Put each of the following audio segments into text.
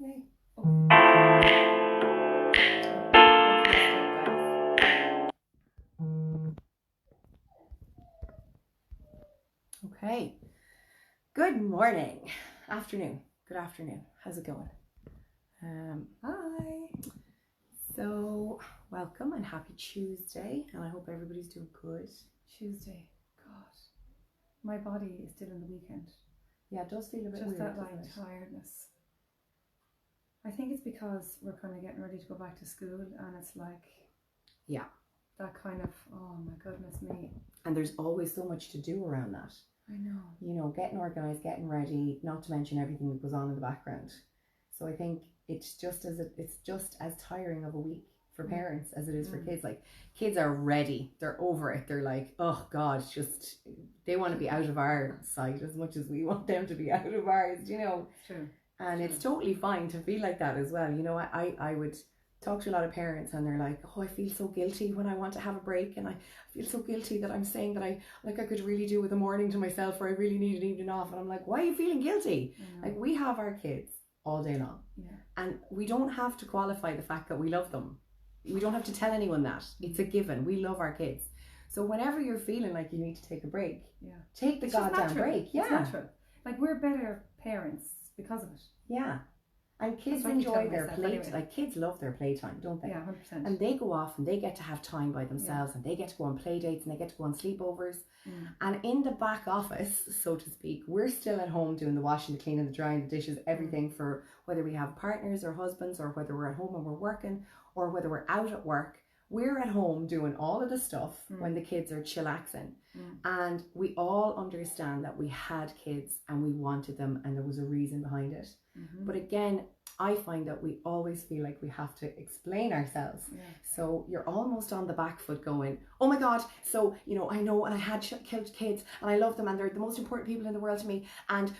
Yay. Oh. Okay. Good morning. Afternoon. Good afternoon. How's it going? Hi. So, welcome and happy Tuesday. And I hope everybody's doing good. Tuesday. God. My body is still in the weekend. Yeah, it does feel a bit Just weird. that tiredness. I think it's because we're kind of getting ready to go back to school and it's like, yeah, that kind of, oh my goodness me. And there's always so much to do around that. I know. You know, getting organised, getting ready, not to mention everything that goes on in the background. So I think it's just as tiring of a week for parents as it is for kids. Like, kids are ready, they're over it, they're like, oh God, just they want to be out of our sight as much as we want them to be out of ours, you know. True. And it's totally fine to feel like that as well. You know, I would talk to a lot of parents and they're like, oh, I feel so guilty when I want to have a break, and I feel so guilty that I'm saying that I could really do with a morning to myself, or I really need an evening off. And I'm like, why are you feeling guilty? Like, we have our kids all day long, and we don't have to qualify the fact that we love them. We don't have to tell anyone that. It's a given. We love our kids. So whenever you're feeling like you need to take a break, take the goddamn break. It's natural. Like, we're better parents because of it. Yeah. And kids enjoy their play. Like, kids love their playtime, don't they? Yeah, 100%. And they go off and they get to have time by themselves, and they get to go on play dates, and they get to go on sleepovers. And in the back office, so to speak, we're still at home doing the washing, the cleaning, the drying, the dishes, everything, for whether we have partners or husbands, or whether we're at home and we're working, or whether we're out at work. We're at home doing all of the stuff when the kids are chillaxing. And we all understand that we had kids and we wanted them, and there was a reason behind it. But again, I find that we always feel like we have to explain ourselves. So you're almost on the back foot going, oh my God, so, you know, I know, and I had killed kids and I love them and they're the most important people in the world to me.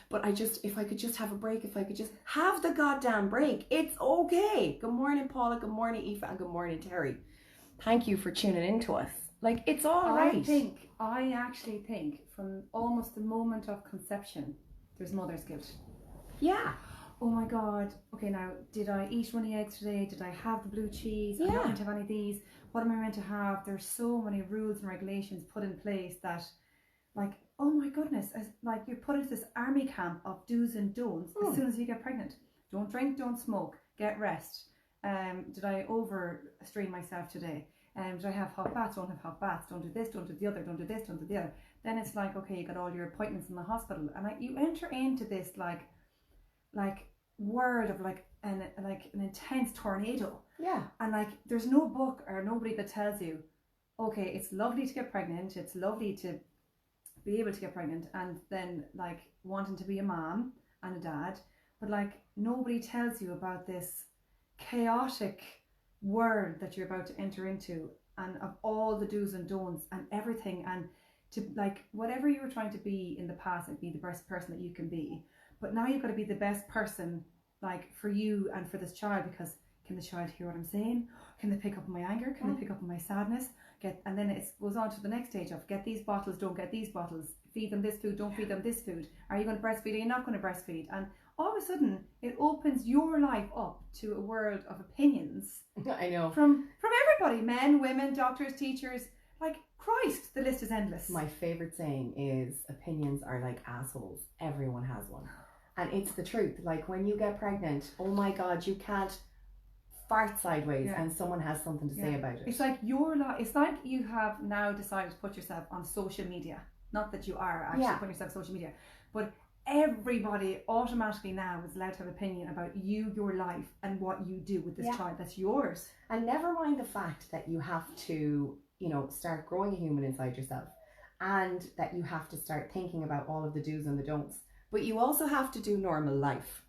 But if I could just have a break, if I could just have the goddamn break, it's okay. Good morning, Paula. Good morning, Aoife. And good morning, Terry. Thank you for tuning in to us. Like, it's all right. I actually think from almost the moment of conception, there's mother's guilt. Yeah. Oh my God, okay, now, did I eat runny eggs today? Did I have the blue cheese? Yeah. I'm not meant to have any of these. What am I meant to have? There's so many rules and regulations put in place that, like, oh my goodness, like, you're put into this army camp of do's and don'ts as soon as you get pregnant. Don't drink, don't smoke, get rest. Did I overstrain myself today? Did I have hot baths? Don't have hot baths. Don't do this, don't do the other, don't do this, don't do the other. Then it's like, okay, you got all your appointments in the hospital, and like, you enter into this like world of like an intense tornado. Yeah. And like, there's no book or nobody that tells you, okay, it's lovely to get pregnant, it's lovely to be able to get pregnant, and then like wanting to be a mom and a dad, but like, nobody tells you about this chaotic world that you're about to enter into, and of all the do's and don'ts and everything, and to like, whatever you were trying to be in the past, like, be the best person that you can be, but now you've got to be the best person, like, for you and for this child, because can the child hear what I'm saying? Can they pick up on my anger? Can they pick up on my sadness? And then it goes on to the next stage of, get these bottles, don't get these bottles, feed them this food, don't feed them this food, are you going to breastfeed, are you not going to breastfeed? And all of a sudden it opens your life up to a world of opinions. I know. From everybody, men, women, doctors, teachers. Like, Christ, the list is endless. My favorite saying is, opinions are like assholes. Everyone has one. And it's the truth. Like, when you get pregnant, oh my God, you can't fart sideways and someone has something to say about it. It's like it's like you have now decided to put yourself on social media. Not that you are actually putting yourself on social media, but everybody automatically now is allowed to have an opinion about you, your life, and what you do with this child that's yours. And never mind the fact that you have to, you know, start growing a human inside yourself, and that you have to start thinking about all of the do's and the don'ts. But you also have to do normal life.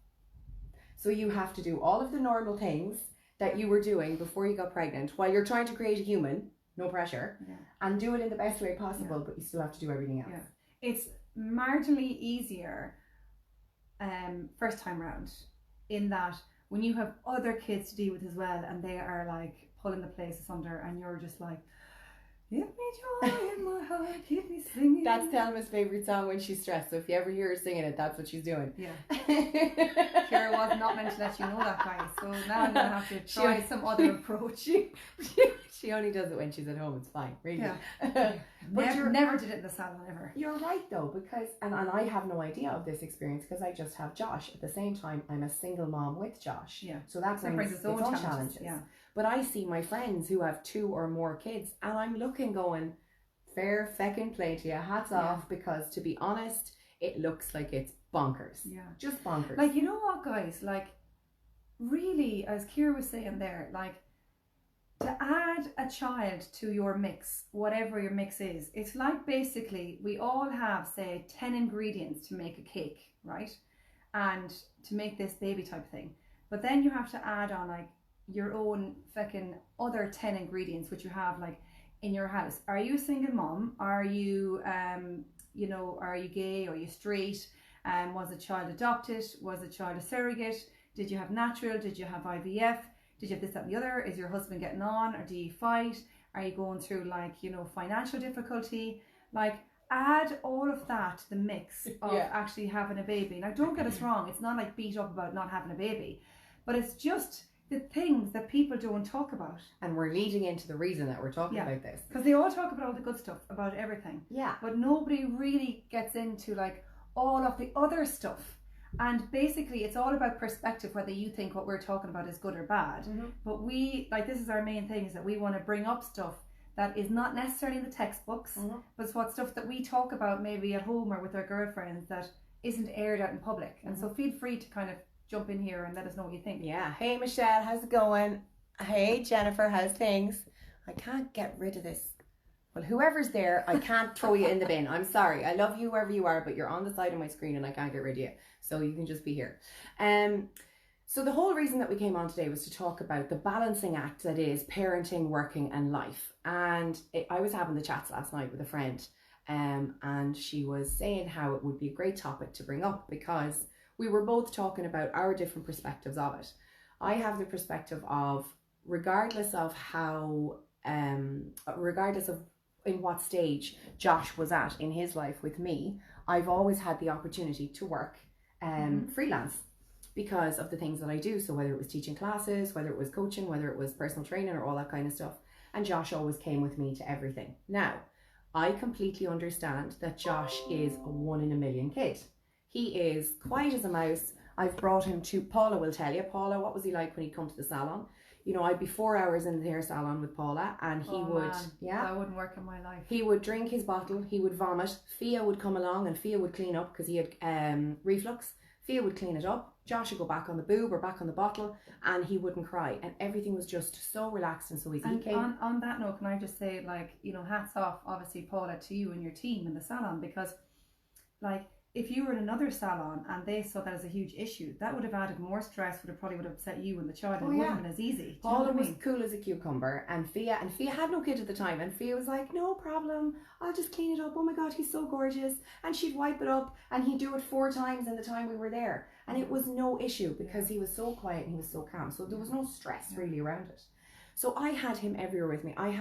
So you have to do all of the normal things that you were doing before you got pregnant, while you're trying to create a human, no pressure, and do it in the best way possible, but you still have to do everything else. It's marginally easier first time round, in that when you have other kids to deal with as well, and they are like pulling the place asunder, and you're just like, Give me joy in my heart, keep me singing. That's Thelma's favourite song when she's stressed. So if you ever hear her singing it, that's what she's doing. Yeah. Kira was not meant to let you know that, guys. So now I'm going to have to try some other approach. She only does it when she's at home. It's fine, really. Yeah. Never did it in the salon, ever. You're right, though, because, and I have no idea of this experience because I just have Josh. At the same time, I'm a single mom with Josh. Yeah. So that brings its own challenges. Yeah. But I see my friends who have 2 or more kids, and I'm looking going, fair feckin' play to you, hats off, because to be honest, it looks like it's bonkers. Yeah. Just bonkers. Like, you know what, guys? Like, really, as Kira was saying there, like, to add a child to your mix, whatever your mix is, it's like basically we all have, say, 10 ingredients to make a cake, right? And to make this baby type thing. But then you have to add on, like, your own fucking other 10 ingredients which you have, like, in your house. Are you a single mom? Are you you know, are you gay? Are you straight? Was a child adopted? Was a child a surrogate? Did you have natural? Did you have IVF? Did you have this, that, and the other? Is your husband getting on, or do you fight? Are you going through, like, you know, financial difficulty? Like, add all of that to the mix of actually having a baby. Now, don't get us wrong, it's not like beat up about not having a baby, but it's just the things that people don't talk about. And we're leading into the reason that we're talking about this. Because they all talk about all the good stuff, about everything. Yeah. But nobody really gets into, like, all of the other stuff. And basically, it's all about perspective, whether you think what we're talking about is good or bad. Mm-hmm. But we, like, this is our main thing, is that we want to bring up stuff that is not necessarily in the textbooks, but it's what stuff that we talk about maybe at home or with our girlfriends that isn't aired out in public. And so feel free to kind of jump in here and let us know what you think. Yeah. Hey, Michelle, how's it going? Hey, Jennifer, how's things? I can't get rid of this. Well, whoever's there, I can't throw you in the bin. I'm sorry. I love you whoever you are, but you're on the side of my screen and I can't get rid of you. So you can just be here. So the whole reason that we came on today was to talk about the balancing act that is parenting, working and life. And I was having the chats last night with a friend, and she was saying how it would be a great topic to bring up because we were both talking about our different perspectives of it. I have the perspective of regardless of in what stage Josh was at in his life with me, I've always had the opportunity to work freelance because of the things that I do. So whether it was teaching classes, whether it was coaching, whether it was personal training or all that kind of stuff. And Josh always came with me to everything. Now, I completely understand that Josh is a 1 in a million kid. He is quiet as a mouse. I've brought him to, Paula will tell you. Paula, what was he like when he'd come to the salon? You know, I'd be 4 hours in the hair salon with Paula and he would, that wouldn't work in my life. He would drink his bottle, he would vomit. Fia would come along and Fia would clean up because he had reflux. Fia would clean it up. Josh would go back on the boob or back on the bottle and he wouldn't cry. And everything was just so relaxed and so easy. And on that note, can I just say, like, you know, hats off, obviously, Paula, to you and your team in the salon because, like, if you were in another salon and they saw that as a huge issue, that would have added more stress, probably would have upset you and the child, and it wouldn't have been as easy. Paula was cool as a cucumber, and Fia had no kid at the time, and Fia was like, no problem, I'll just clean it up, oh my god, he's so gorgeous, and she'd wipe it up, and he'd do it 4 times in the time we were there, and it was no issue, because he was so quiet and he was so calm, so there was no stress really around it. So I had him everywhere with me. I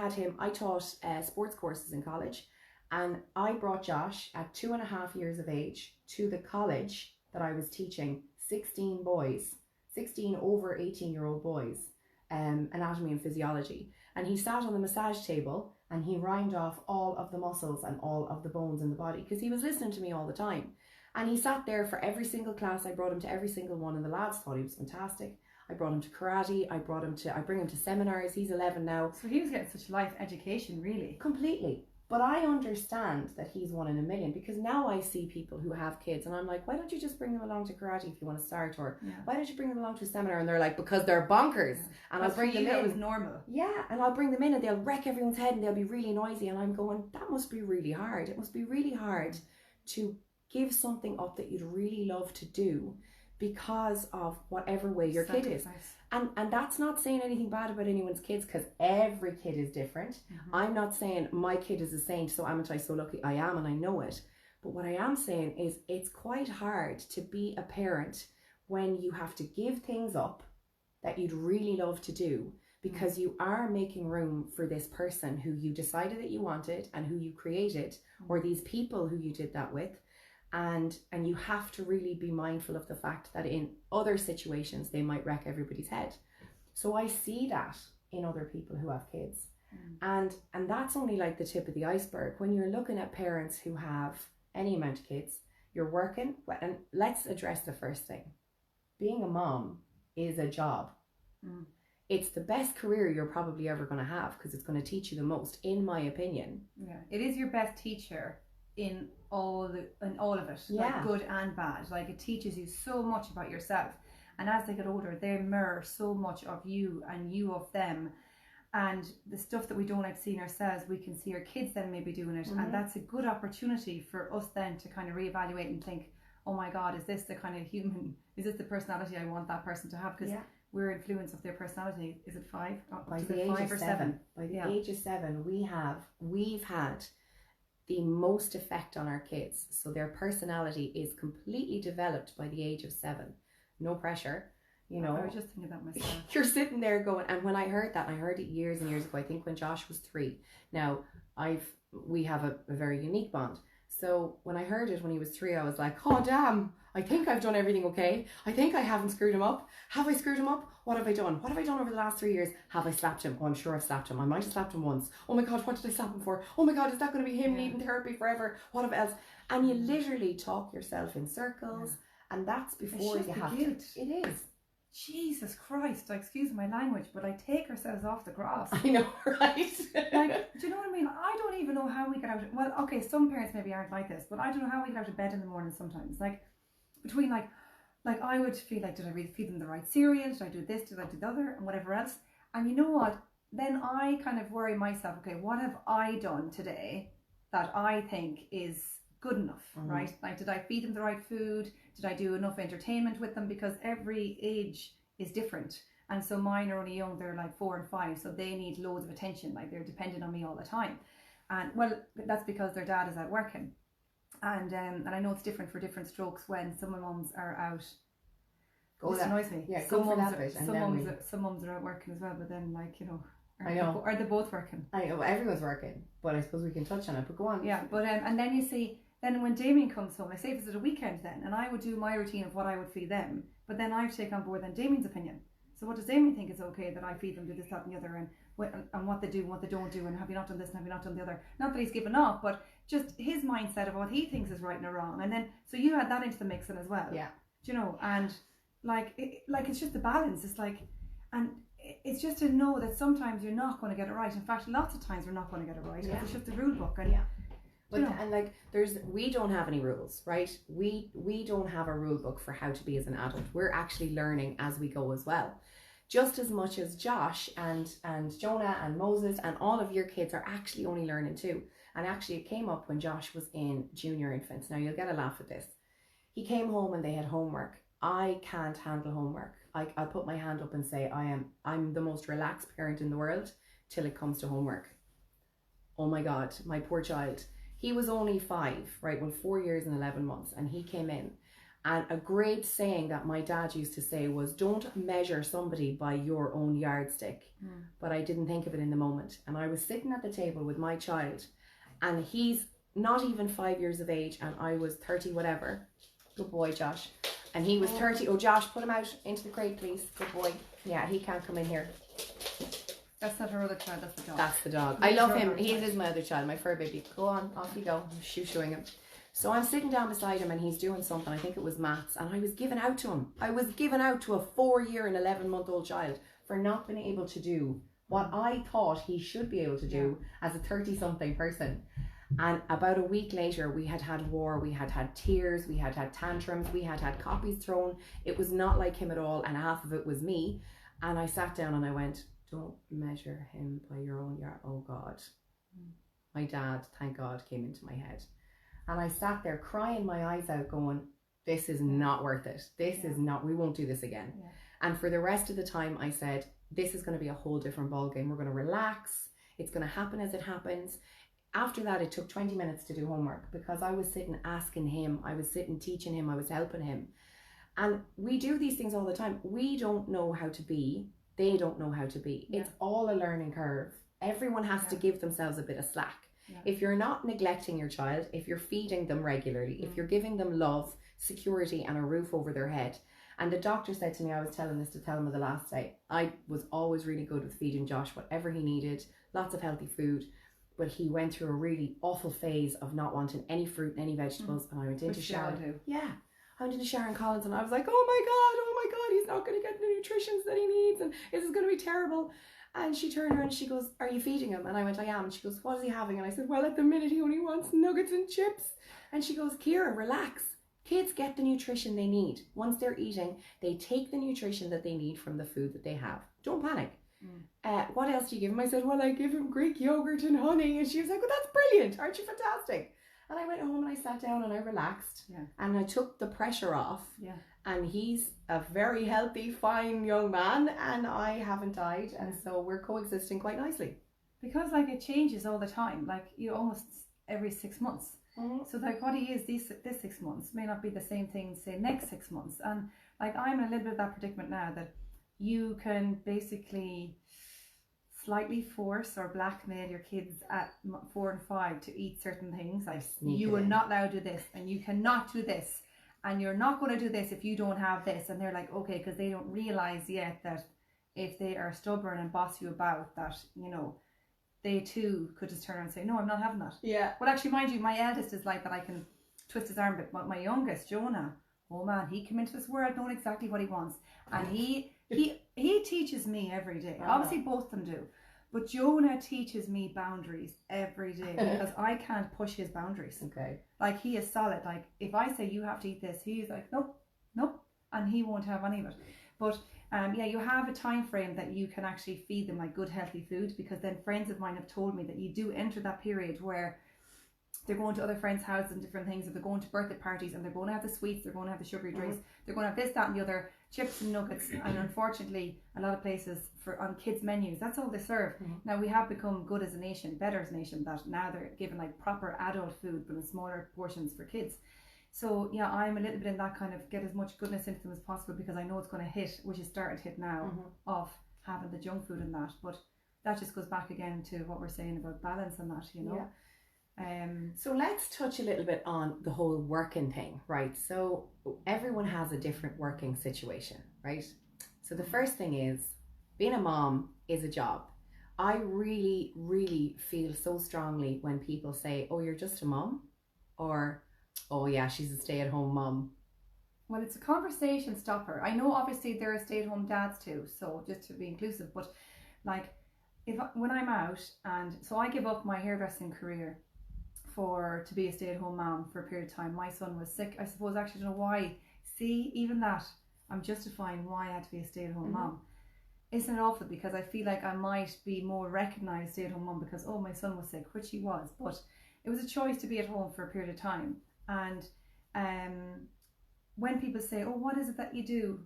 taught sports courses in college, and I brought Josh at 2.5 years of age to the college that I was teaching 16 boys, 16 over 18-year-old boys, anatomy and physiology. And he sat on the massage table and he rhymed off all of the muscles and all of the bones in the body because he was listening to me all the time. And he sat there for every single class. I brought him to every single one, and the lads thought he was fantastic. I brought him to karate. I bring him to seminars. He's 11 now. So he was getting such life education, really. Completely. But I understand that he's 1 in a million because now I see people who have kids and I'm like, why don't you just bring them along to karate if you want to start, or why don't you bring them along to a seminar? And they're like, because they're bonkers. And I'll bring them in. It was normal. Yeah, and I'll bring them in and they'll wreck everyone's head and they'll be really noisy. And I'm going, that must be really hard. It must be really hard to give something up that you'd really love to do because of whatever way your kid is. And that's not saying anything bad about anyone's kids because every kid is different. I'm not saying my kid is a saint, so am I so lucky? I am, and I know it. But what I am saying is it's quite hard to be a parent when you have to give things up that you'd really love to do because you are making room for this person who you decided that you wanted and who you created, or these people who you did that with. And you have to really be mindful of the fact that in other situations they might wreck everybody's head. So I see that in other people who have kids. And that's only like the tip of the iceberg. When you're looking at parents who have any amount of kids, you're working, and let's address the first thing. Being a mom is a job. It's the best career you're probably ever going to have, because it's going to teach you the most, in my opinion. Yeah, it is your best teacher in all of it, like good and bad. Like, it teaches you so much about yourself, and as they get older, they mirror so much of you and you of them. And the stuff that we don't like seeing ourselves, we can see our kids then maybe doing it. And that's a good opportunity for us then to kind of reevaluate and think, oh my God, is this the kind of human, is this the personality I want that person to have? Because we're influence of their personality. Is it 5? By the age of 7. By the age of 7, we've had the most effect on our kids. So their personality is completely developed by the age of 7. No pressure. You know, I was just thinking about myself. You're sitting there going, and when I heard that, I heard it years and years ago, I think when Josh was 3. Now, we have a very unique bond. So when I heard it when he was 3, I was like, oh damn, I think I've done everything okay. I think I haven't screwed him up. Have I screwed him up? What have I done? What have I done over the last 3 years? Have I slapped him? Oh, I'm sure I've slapped him. I might have slapped him once. Oh my God, what did I slap him for? Oh my God, is that going to be him needing therapy forever? What have else? And you literally talk yourself in circles, and that's before you have to. It is. Jesus Christ, like, excuse my language, but I take ourselves off the grass. I know, right? Like, do you know what I mean? I don't even know how we get out of, well, okay, some parents maybe aren't like this, but I don't know how we get out of bed in the morning sometimes. Like, between like I would feel like, did I really feed them the right cereal? Did I do this? Did I do the other? And whatever else. And you know what? Then I kind of worry myself, okay, what have I done today that I think is good enough, right? Like, did I feed them the right food? Did I do enough entertainment with them? Because every age is different. And so mine are only young, they're like 4 and 5, so they need loads of attention, like they're dependent on me all the time. And well, that's because their dad is out working. And I know it's different for different strokes when some mums are out. This annoys me. Yeah, some mums are out working as well, but then, like, you know, are they both working? I know, everyone's working, but I suppose we can touch on it, but go on. Yeah, but and then you see, then when Damien comes home, I say if it's at a weekend then, and I would do my routine of what I would feed them, but then I take on board then Damien's opinion. So what does Damien think is okay that I feed them, do this, that and the other, and what they do and what they don't do, and have you not done this and have you not done the other? Not that he's given up, but just his mindset of what he thinks is right and wrong. And then, so you add that into the mix as well. Yeah. Do you know, and it's just the balance. It's like, and it's just to know that sometimes you're not going to get it right. In fact, lots of times we're not going to get it right. It's just the rule book. And but and like, we don't have any rules, right? We don't have a rule book for how to be as an adult. We're actually learning as we go as well. Just as much as Josh and Jonah and Moses and all of your kids are actually only learning too. And actually it came up when Josh was in junior infants. Now you'll get a laugh at this. He came home and they had homework. I can't handle homework. I'll put my hand up and say I'm the most relaxed parent in the world till it comes to homework. Oh my God, my poor child. He was only 5, right? Well, 4 years and 11 months, and he came in. And a great saying that my dad used to say was, don't measure somebody by your own yardstick. But I didn't think of it in the moment. And I was sitting at the table with my child, and he's not even 5 years of age, and I was 30 whatever. Good boy, Josh. And he was 30. Oh, Josh, put him out into the crate, please. Good boy. Yeah, he can't come in here. That's not her other child, that's the dog. That's the dog. I love him. He is my other child, my fur baby. Go on, off you go. I'm showing him. So I'm sitting down beside him and he's doing something. I think it was maths. And I was giving out to him. I was giving out to a 4-year and 11-month-old child for not being able to do what I thought he should be able to do as a 30-something person. And about a week later, we had had war, we had had tears, we had had tantrums, we had had copies thrown. It was not like him at all, and half of it was me. And I sat down and I went, don't measure him by your own yard. Oh God. My dad, thank God, came into my head. And I sat there crying my eyes out going, this is not worth it. This is not, we won't do this again. And for the rest of the time I said, this is going to be a whole different ballgame. We're going to relax. It's going to happen as it happens. After that, it took 20 minutes to do homework because I was sitting asking him, I was sitting teaching him, I was helping him. And we do these things all the time. We don't know how to be they don't know how to be. Yeah. It's all a learning curve. Everyone has to give themselves a bit of slack. If you're not neglecting your child, if you're feeding them regularly, if you're giving them love, security, and a roof over their head. And the doctor said to me, I was telling this to Thelma the last day, I was always really good with feeding Josh whatever he needed, lots of healthy food. But he went through a really awful phase of not wanting any fruit and any vegetables. And I went into Sharon. Yeah. I went into Sharon Collins and I was like, oh my God, he's not going to get the nutrition that he needs. And this is going to be terrible. And she turned around and she goes, are you feeding him? And I went, I am. And she goes, what is he having? And I said, well, at the minute he only wants nuggets and chips. And she goes, Ciara, relax. Kids get the nutrition they need. Once they're eating, they take the nutrition that they need from the food that they have. Don't panic. What else do you give him? I said, well, I give him Greek yogurt and honey. And she was like, well, that's brilliant. Aren't you fantastic? And I went home and I sat down and I relaxed. Yeah. And I took the pressure off. Yeah. And he's a very healthy, fine young man, and I haven't died, and so we're coexisting quite nicely. Because like it changes all the time, like you almost every 6 months. So like what he is this 6 months may not be the same thing, say next 6 months. And like I'm in a little bit of that predicament now that you can basically slightly force or blackmail your kids at 4 and 5 to eat certain things. Like you are not allowed to do this, and you cannot do this. And you're not going to do this if you don't have this. And they're like, okay, because they don't realize yet that if they are stubborn and boss you about that, you know, they too could just turn around and say, no, I'm not having that. Yeah. Well, actually, mind you, my eldest is like that. I can twist his arm a bit. But my youngest, Jonah, oh man, he came into this world knowing exactly what he wants. And he teaches me every day. Obviously, both of them do. But Jonah teaches me boundaries every day because I can't push his boundaries. Okay. Like he is solid. Like if I say you have to eat this, he's like, nope, and he won't have any of it. But yeah, you have a time frame that you can actually feed them like good healthy food, because then friends of mine have told me that you do enter that period where they're going to other friends' houses and different things, or they're going to birthday parties and they're going to have the sweets, they're going to have the sugary drinks, they're going to have this, that and the other, chips and nuggets. And unfortunately a lot of places on kids menus, that's all they serve. Now we have become good as a nation, better as a nation, that now they're given like proper adult food but in smaller portions for kids. So yeah, I'm a little bit in that kind of get as much goodness into them as possible, because I know it's going to hit, which is starting to hit now, of having the junk food and that. But that just goes back again to what we're saying about balance and that, you know. Yeah. So let's touch a little bit on the whole working thing, right? So everyone has a different working situation, right? So the first thing is, being a mom is a job. I really, really feel so strongly when people say, oh, you're just a mom, or, oh yeah, she's a stay-at-home mom. Well, it's a conversation stopper. I know obviously there are stay-at-home dads too, so just to be inclusive, but like when I'm out, and so I give up my hairdressing career to be a stay-at-home mom for a period of time. My son was sick. I suppose actually, I don't know why. See, even that, I'm justifying why I had to be a stay-at-home mom. Isn't it awful? Because I feel like I might be more recognised stay-at-home mom because, oh, my son was sick, which he was. But it was a choice to be at home for a period of time. And when people say, oh, what is it that you do?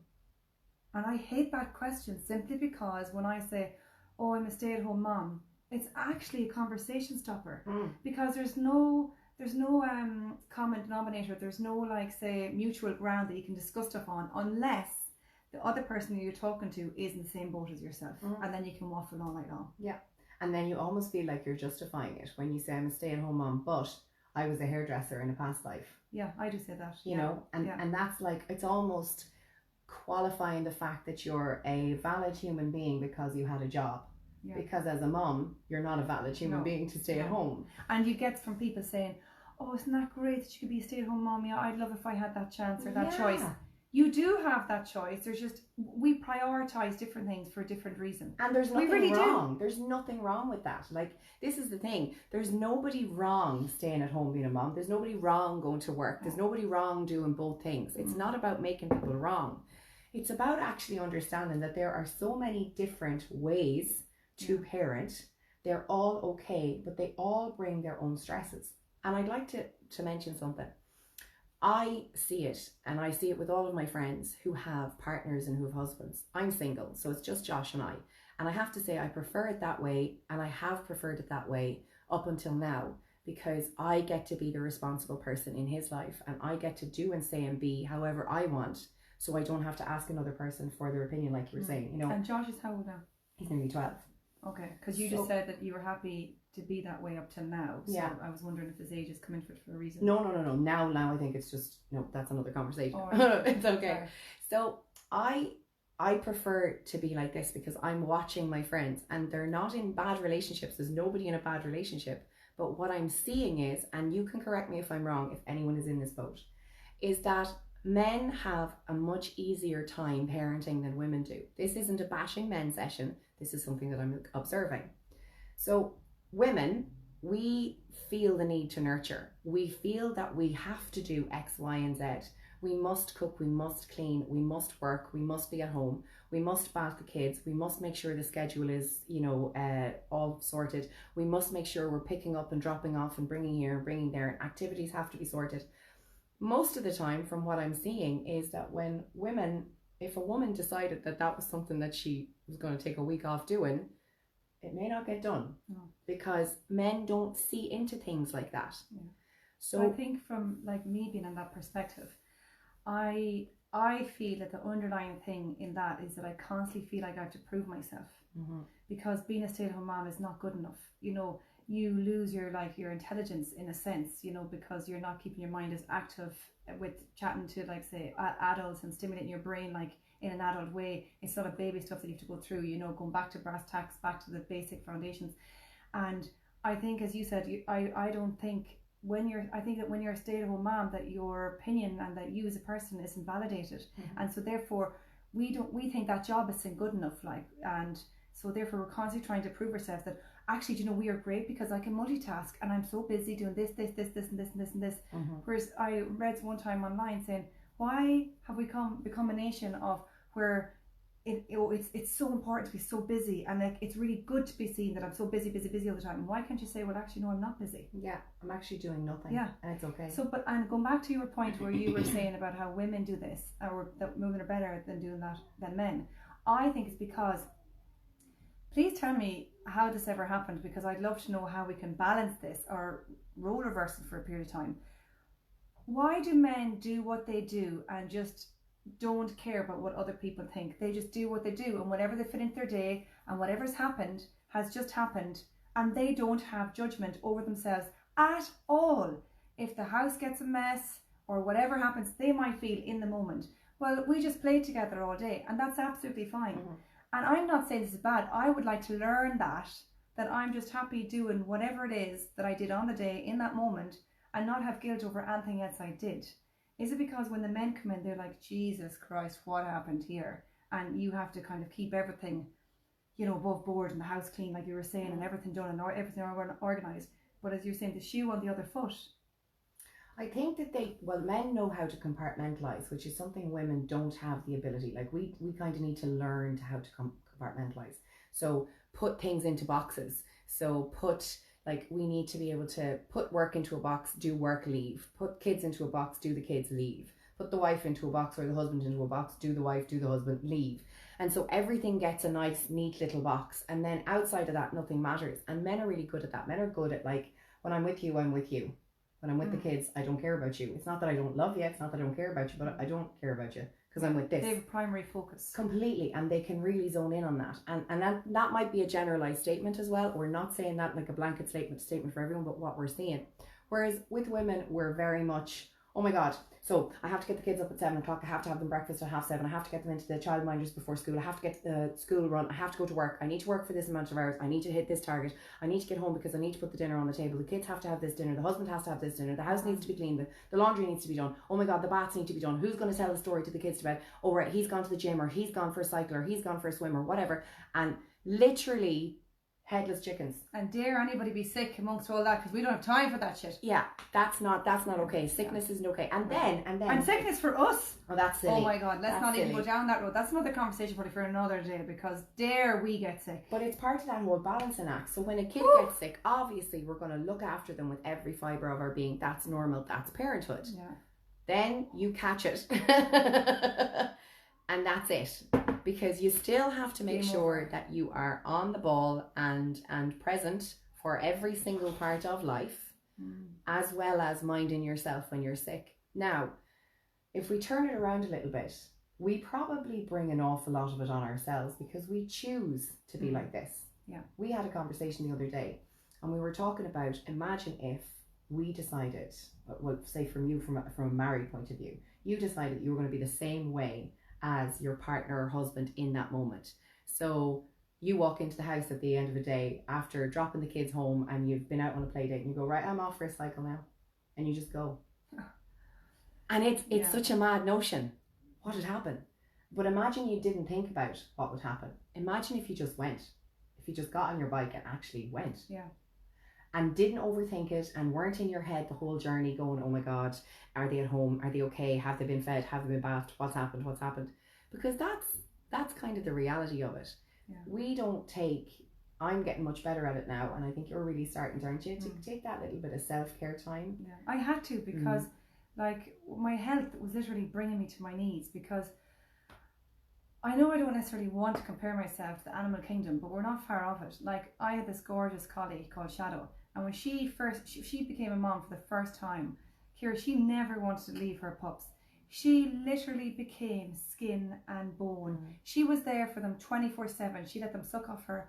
And I hate that question, simply because when I say, oh, I'm a stay-at-home mom, it's actually a conversation stopper, because there's no common denominator. There's no, like, say, mutual ground that you can discuss stuff on, unless the other person you're talking to is in the same boat as yourself, and then you can waffle all night long. Yeah, and then you almost feel like you're justifying it when you say I'm a stay-at-home mom, but I was a hairdresser in a past life. Yeah, I do say that. You know, and that's like, it's almost qualifying the fact that you're a valid human being because you had a job. Yeah. Because as a mom, you're not a valid human being to stay at home. And you get from people saying, oh, isn't that great that you could be a stay-at-home mom? Yeah, I'd love if I had that chance or that choice. You do have that choice. There's just, we prioritise different things for a different reason. And there's nothing wrong. There's nothing wrong with that. Like, this is the thing. There's nobody wrong staying at home being a mom. There's nobody wrong going to work. There's nobody wrong doing both things. It's not about making people wrong. It's about actually understanding that there are so many different ways to parent. They're all okay, but they all bring their own stresses. And I'd like to mention something. I see it, and I see it with all of my friends who have partners and who have husbands. I'm single, so it's just Josh and I. And I have to say I prefer it that way, and I have preferred it that way up until now, because I get to be the responsible person in his life, and I get to do and say and be however I want. so I don't have to ask another person for their opinion, like you were saying, you know. And Josh is how old now? He's nearly 12. Okay, because you just said that you were happy to be that way up till now. So Yeah. I was wondering if his age has come in for it for a reason. No. Now I think it's just, no, that's another conversation. It's okay. Sorry. So I prefer to be like this because I'm watching my friends and they're not in bad relationships. There's nobody in a bad relationship. But what I'm seeing is, and you can correct me if I'm wrong, if anyone is in this boat, is that men have a much easier time parenting than women do. This isn't a bashing men session. This is something that I'm observing. So women, we feel the need to nurture. We feel that we have to do X, Y, and Z. We must cook, we must clean, we must work, we must be at home, we must bath the kids, we must make sure the schedule is, all sorted. We must make sure we're picking up and dropping off and bringing here and bringing there. Activities have to be sorted. Most of the time, from what I'm seeing, is that when women, if a woman decided that that was something that she was going to take a week off doing, it may not get done. No. Because men don't see into things like that. Yeah. So I think from like me being in that perspective, I feel that the underlying thing in that is that I constantly feel like I have to prove myself, because being a stay-at-home mom is not good enough. You lose your intelligence in a sense, because you're not keeping your mind as active with chatting to say adults and stimulating your brain like in an adult way. It's not a baby stuff that you have to go through, going back to brass tacks, back to the basic foundations. And I think, as you said, I don't think I think that when you're a stay-at-home mom, that your opinion and that you as a person isn't validated, and so therefore we think that job isn't good enough, and so therefore we're constantly trying to prove ourselves that actually, we are great because I can multitask and I'm so busy doing this and this and this. Whereas I read one time online saying, why have we become a nation of where it's so important to be so busy, and it's really good to be seen that I'm so busy all the time. And why can't you say, well, actually, no, I'm not busy. Yeah, I'm actually doing nothing. Yeah, and it's okay. So, and going back to your point where you were saying about how women do this, or that women are better than doing that than men, I think it's because. Please tell me how this ever happened, because I'd love to know how we can balance this or role reverse it for a period of time. Why do men do what they do and just don't care about what other people think? They just do what they do, and whatever they fit into their day and whatever's happened has just happened, and they don't have judgment over themselves at all. If the house gets a mess or whatever happens, they might feel in the moment, well, we just played together all day, and that's absolutely fine. And I'm not saying this is bad. I would like to learn that I'm just happy doing whatever it is that I did on the day in that moment, and not have guilt over anything else I did. Is it because when the men come in, they're like, Jesus Christ, what happened here? And you have to kind of keep everything, above board, and the house clean, like you were saying, and everything done and everything organised. But as you're saying, the shoe on the other foot. I think that men know how to compartmentalize, which is something women don't have the ability. Like we kind of need to learn how to compartmentalize. So put things into boxes. So we need to be able to put work into a box, do work, leave. Put kids into a box, do the kids, leave. Put the wife into a box or the husband into a box, do the wife, do the husband, leave. And so everything gets a nice, neat little box. And then outside of that, nothing matters. And men are really good at that. Men are good at when I'm with you, I'm with you. When I'm with the kids, I don't care about you. It's not that I don't love you. It's not that I don't care about you, but I don't care about you because I'm with this. They have a primary focus. Completely. And they can really zone in on that. And that might be a generalized statement as well. We're not saying that like a blanket statement for everyone, but what we're seeing. Whereas with women, we're very much, oh my God, so I have to get the kids up at 7 o'clock. I have to have them breakfast at 7:30. I have to get them into the childminders before school. I have to get the school run. I have to go to work. I need to work for this amount of hours. I need to hit this target. I need to get home because I need to put the dinner on the table. The kids have to have this dinner. The husband has to have this dinner. The house needs to be cleaned. The laundry needs to be done. Oh my God, the baths need to be done. Who's going to tell the story to the kids to bed? Oh right, he's gone to the gym, or he's gone for a cycle, or he's gone for a swim, or whatever. And literally headless chickens. And dare anybody be sick amongst all that, because we don't have time for that shit. Yeah, that's not okay. Sickness isn't okay. And sickness for us. Oh, that's silly. Oh my God, let's not even go down that road. That's another conversation probably for another day, because dare we get sick. But it's part of that whole balancing act. So when a kid gets sick, obviously we're going to look after them with every fibre of our being. That's normal. That's parenthood. Yeah. Then you catch it. And that's it. Because you still have to make sure that you are on the ball and present for every single part of life, as well as minding yourself when you're sick. Now, if we turn it around a little bit, we probably bring an awful lot of it on ourselves because we choose to be like this. Yeah. We had a conversation the other day and we were talking about, imagine if we decided, well, say from a married point of view, you decided you were going to be the same way as your partner or husband in that moment. So you walk into the house at the end of the day after dropping the kids home and you've been out on a play date and you go, right, I'm off for a cycle now. And you just go. And it's such a mad notion. What would happen? But imagine you didn't think about what would happen. Imagine if you just went. If you just got on your bike and actually went. Yeah. And didn't overthink it and weren't in your head the whole journey going, oh my God, are they at home? Are they okay? Have they been fed? Have they been bathed? What's happened? Because that's kind of the reality of it. Yeah. We don't take, I'm getting much better at it now, and I think you're really starting to, aren't you, to take that little bit of self-care time. Yeah, I had to, because like my health was literally bringing me to my knees, because I know I don't necessarily want to compare myself to the animal kingdom, but we're not far off it. Like, I had this gorgeous collie called Shadow, and when she became a mom for the first time, Ciara, she never wanted to leave her pups. She literally became skin and bone. She was there for them 24/7. She let them suck off her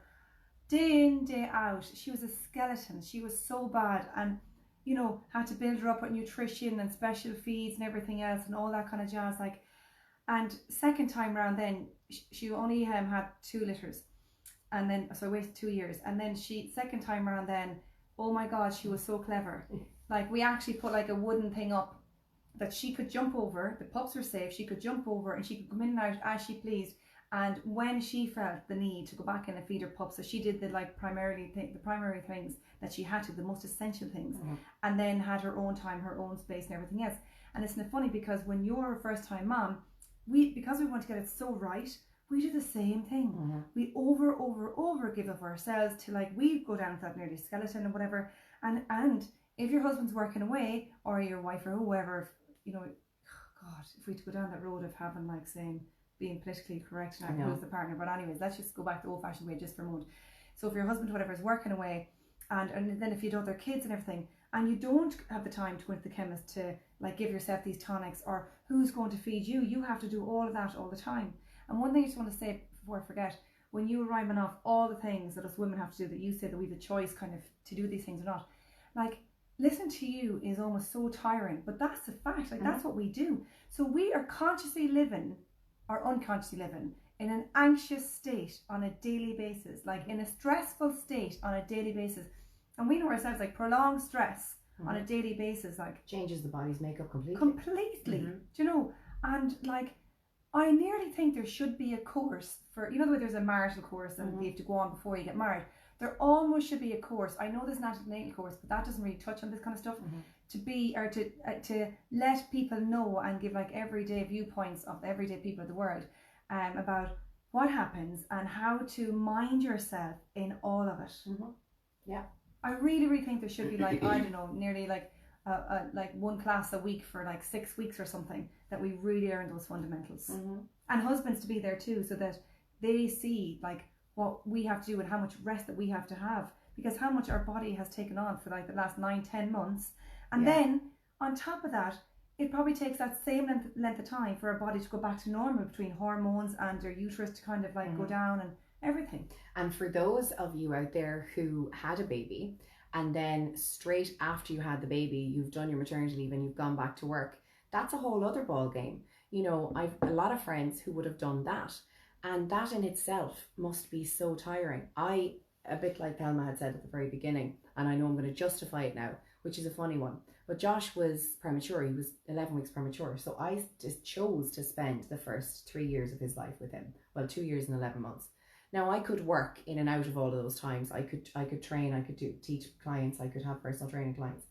day in, day out. She was a skeleton. She was so bad, and you know, had to build her up with nutrition and special feeds and everything else and all that kind of jazz. Like, and second time around, then she only had 2 litters, and then so I waited 2 years, and then second time around, then oh my God, she was so clever. Like, we actually put like a wooden thing up that she could jump over. The pups were safe. She could jump over and she could come in and out as she pleased. And when she felt the need to go back in and feed her pups, so she did the primary things that she had to, the most essential things, and then had her own time, her own space, and everything else. And it's funny, because when you're a first-time mom, because we want to get it so right, we do the same thing. We over give of ourselves to, like, we go down to that nearly skeleton or whatever. And if your husband's working away, or your wife or whoever, you know, God, if we had to go down that road of having, like, saying, being politically correct now, who's the partner, but anyways, let's just go back the old-fashioned way just for a moment. So if your husband, whatever, is working away, and then if you don't have their kids and everything, and you don't have the time to go to the chemist to, like, give yourself these tonics, or who's going to feed you, you have to do all of that all the time. And one thing I just want to say before I forget, when you were rhyming off all the things that us women have to do, that you say that we have a choice kind of to do these things or not, like, listen to you is almost so tiring, but that's a fact. Like, that's what we do. So we are consciously living or unconsciously living in an anxious state on a daily basis, like in a stressful state on a daily basis. And we know ourselves, like, prolonged stress on a daily basis, like, changes the body's makeup completely. Do you know? And like, I nearly think there should be a course for, you know, the way there's a marital course and you have to go on before you get married. There almost should be a course. I know there's not an antenatal course, but that doesn't really touch on this kind of stuff. To let people know and give, like, everyday viewpoints of the everyday people of the world, about what happens and how to mind yourself in all of it. Yeah, I really think there should be, like, I don't know, nearly like like one class a week for like 6 weeks or something, that we really learn those fundamentals. And husbands to be there too, so that they see, like, what we have to do and how much rest that we have to have, because how much our body has taken on for, like, the last 9-10 months. And then on top of that, it probably takes that same length of time for our body to go back to normal, between hormones and your uterus to kind of, like, go down and everything. And for those of you out there who had a baby, and then straight after you had the baby, you've done your maternity leave and you've gone back to work, that's a whole other ball game. You know, I've a lot of friends who would have done that, and that in itself must be so tiring. A bit like Thelma had said at the very beginning, and I know I'm going to justify it now, which is a funny one, but Josh was premature. He was 11 weeks premature, so I just chose to spend the first 3 years of his life with him. Well, 2 years and 11 months. Now, I could work in and out of all of those times. I could train, I could teach clients, I could have personal training clients.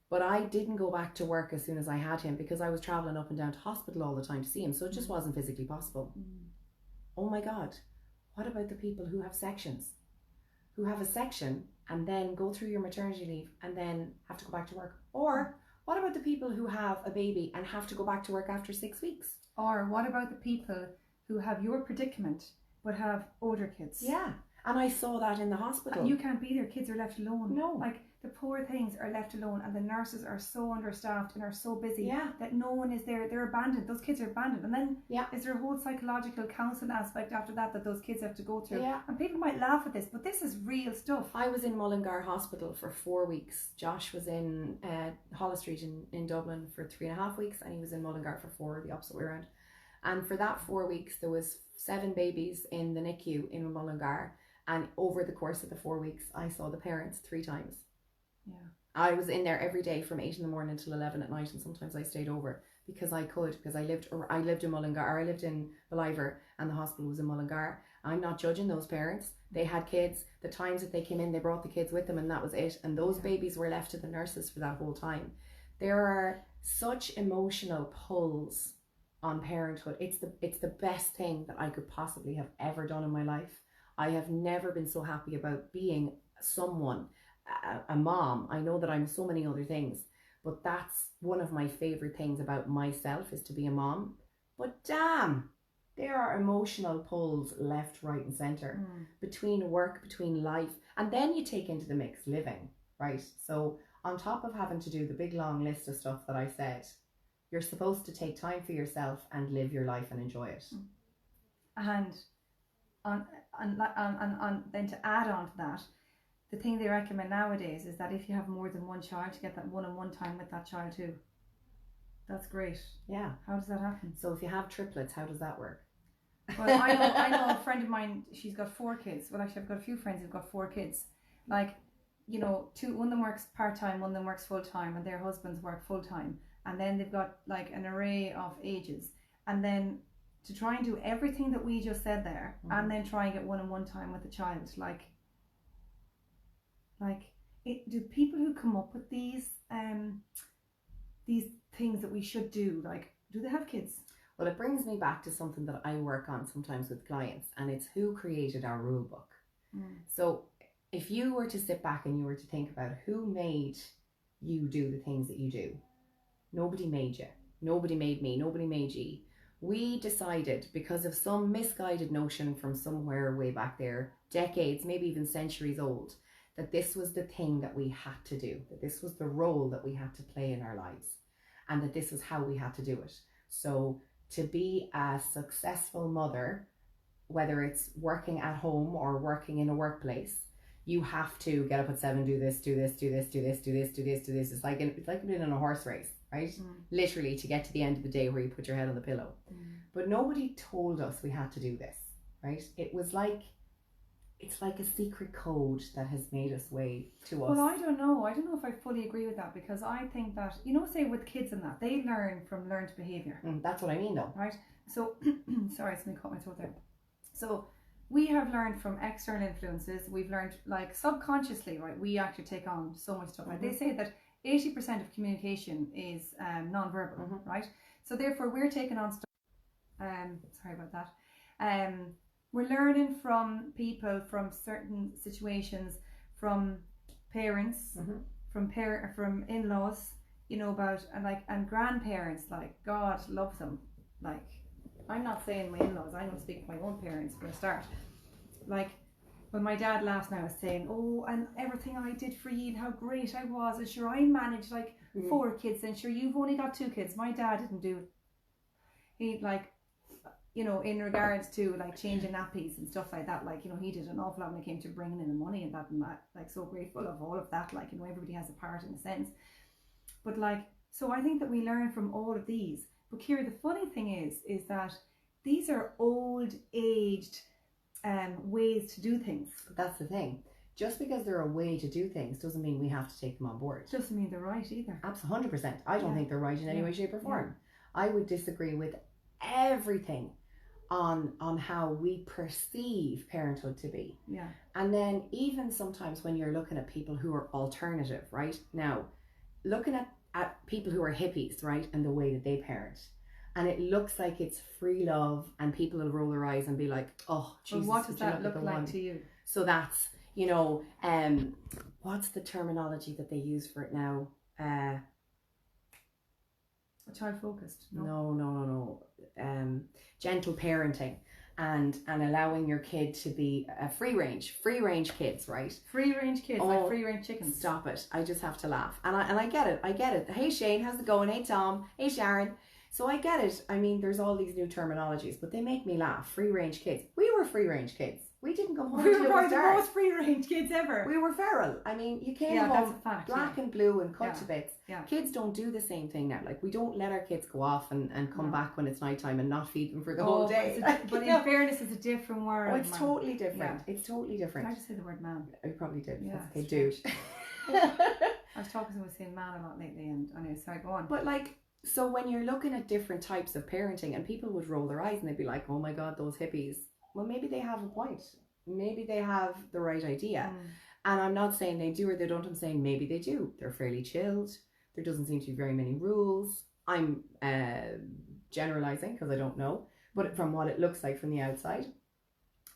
But I didn't go back to work as soon as I had him, because I was traveling up and down to hospital all the time to see him, so it just wasn't physically possible. Oh my God, what about the people who have sections? Who have a section and then go through your maternity leave and then have to go back to work? Or what about the people who have a baby and have to go back to work after 6 weeks? Or what about the people who have your predicament but have older kids? Yeah. And I saw that in the hospital. And you can't be there. Kids are left alone. No. Like, the poor things are left alone, and the nurses are so understaffed and are so busy Yeah. that no one is there. They're abandoned. Those kids are abandoned. And then Yeah. is there a whole psychological counselling aspect after that those kids have to go through? Yeah. And people might laugh at this, but this is real stuff. I was in Mullingar Hospital for 4 weeks. Josh was in Holles Street in Dublin for 3.5 weeks, and he was in Mullingar for 4, the opposite way around. And for that 4 weeks, there was 7 babies in the NICU in Mullingar. And over the course of the 4 weeks, I saw the parents 3 times. Yeah. I was in there every day from 8 in the morning till 11 at night, and sometimes I stayed over because I could, because I lived in Mullingar, or I lived in Beliver, and the hospital was in Mullingar. I'm not judging those parents. They had kids. The times that they came in, they brought the kids with them, and that was it. And those babies were left to the nurses for that whole time. There are such emotional pulls on parenthood. It's the best thing that I could possibly have ever done in my life. I have never been so happy about being someone, a mom. I know that I'm so many other things, but that's one of my favorite things about myself, is to be a mom. But damn, there are emotional pulls left, right and centre between work, between life, and then you take into the mix living, right? So on top of having to do the big long list of stuff that I said, you're supposed to take time for yourself and live your life and enjoy it. And then to add on to that, the thing they recommend nowadays is that if you have more than one child, to get that one-on-one time with that child too. That's great. Yeah. How does that happen? So if you have triplets, how does that work? Well, I know a friend of mine, she's got 4 kids. Well, actually, I've got a few friends who've got 4 kids. Like, you know, one of them works part-time, one of them works full-time, and their husbands work full-time. And then they've got like an array of ages. And then to try and do everything that we just said there, and then try and get one-on-one time with the child, do people who come up with these things that we should do, like, do they have kids? Well, it brings me back to something that I work on sometimes with clients, and it's who created our rule book. So if you were to sit back and you were to think about who made you do the things that you do, nobody made you. Nobody made me. Nobody made you. We decided, because of some misguided notion from somewhere way back there, decades, maybe even centuries old, that this was the thing that we had to do, that this was the role that we had to play in our lives, and that this was how we had to do it. So to be a successful mother, whether it's working at home or working in a workplace, you have to get up at 7, do this, do this, do this, do this, do this, do this, do this. It's like being in a horse race, right? Literally, to get to the end of the day where you put your head on the pillow. But nobody told us we had to do this, right? It's like a secret code that has made its way to us. Well, I don't know if I fully agree with that, because I think that, you know, say with kids and that, they learn from learned behaviour. That's what I mean though. Right? So, sorry, it's me caught my throat there. So, we have learned from external influences. We've learned, like, subconsciously, right? We actually take on so much stuff. Like, they say that 80% of communication is non-verbal, right? So therefore, we're taking on stuff. Sorry about that. We're learning from people, from certain situations, from parents, from in-laws, you know, about and grandparents. Like, God love them. Like, I'm not saying my in-laws. I don't speak for my own parents for a start. Like, when my dad last night was saying, "Oh, and everything I did for you, and how great I was, and sure I managed like 4 kids, and sure you've only got 2 kids. My dad didn't do it. He, like, you know, in regards to like changing nappies and stuff like that, like, you know, he did an awful lot when it came to bringing in the money and that, like, so grateful of all of that. Like, you know, everybody has a part in a sense. But like, so I think that we learn from all of these. But Ciara, the funny thing is that these are old aged ways to do things. That's the thing. Just because they're a way to do things doesn't mean we have to take them on board. Doesn't mean they're right either. Absolutely, 100%. I don't think they're right in any way, shape or form. I would disagree with everything on how we perceive parenthood to be. Yeah. And then even sometimes when you're looking at people who are alternative, right? Now, looking at people who are hippies, right? And the way that they parent. And it looks like it's free love, and people will roll their eyes and be like, "Oh, Jesus, well, what does that look look like to you?" So that's, you know, what's the terminology that they use for it now? Child focused. No. Gentle parenting. and allowing your kid to be a free range kids, right? Free range kids, like free range chickens. Stop it. I just have to laugh. And I get it. Hey Shane, how's it going? Hey Tom. Hey Sharon. So I get it. I mean, there's all these new terminologies, but they make me laugh. Free range kids. We were free range kids. We didn't come home. We were probably the most free range kids ever. We were feral. I mean, you came home black and blue and cut to bits. Yeah. Kids don't do the same thing now. Like, we don't let our kids go off and come back when it's nighttime and not feed them for the whole day. But in fairness, it's a different world. Oh, it's totally different. Yeah. It's totally different. Did I just say the word man? I probably did. Yeah, okay, do. I was talking to someone saying man a lot lately, and anyway, sorry, go on. But like, so when you're looking at different types of parenting, and people would roll their eyes and they'd be like, oh my God, those hippies. Well, maybe they have a point. Maybe they have the right idea. And I'm not saying they do or they don't. I'm saying maybe they do. They're fairly chilled. There doesn't seem to be very many rules. I'm generalizing because I don't know, but from what it looks like from the outside.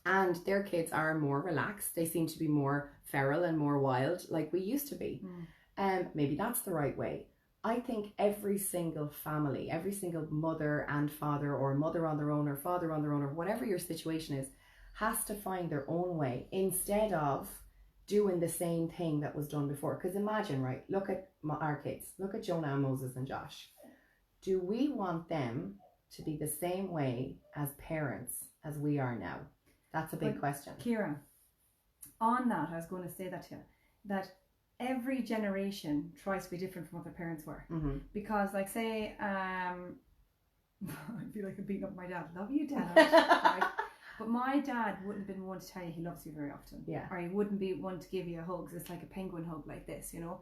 And their kids are more relaxed. They seem to be more feral and more wild like we used to be. Maybe that's the right way. I think every single family, every single mother and father, or mother on their own or father on their own, or whatever your situation is, has to find their own way instead of doing the same thing that was done before. Because imagine, right, look at our kids. Look at Jonah, Moses and Josh. Do we want them to be the same way as parents as we are now? That's a big question. Ciara, on that, I was going to say that to you, that every generation tries to be different from what their parents were. Because, like, say, I feel like I'm beating up my dad. Love you, Dad. Right? But my dad wouldn't have been one to tell you he loves you very often. Yeah. Or he wouldn't be one to give you a hug. It's like a penguin hug like this, you know.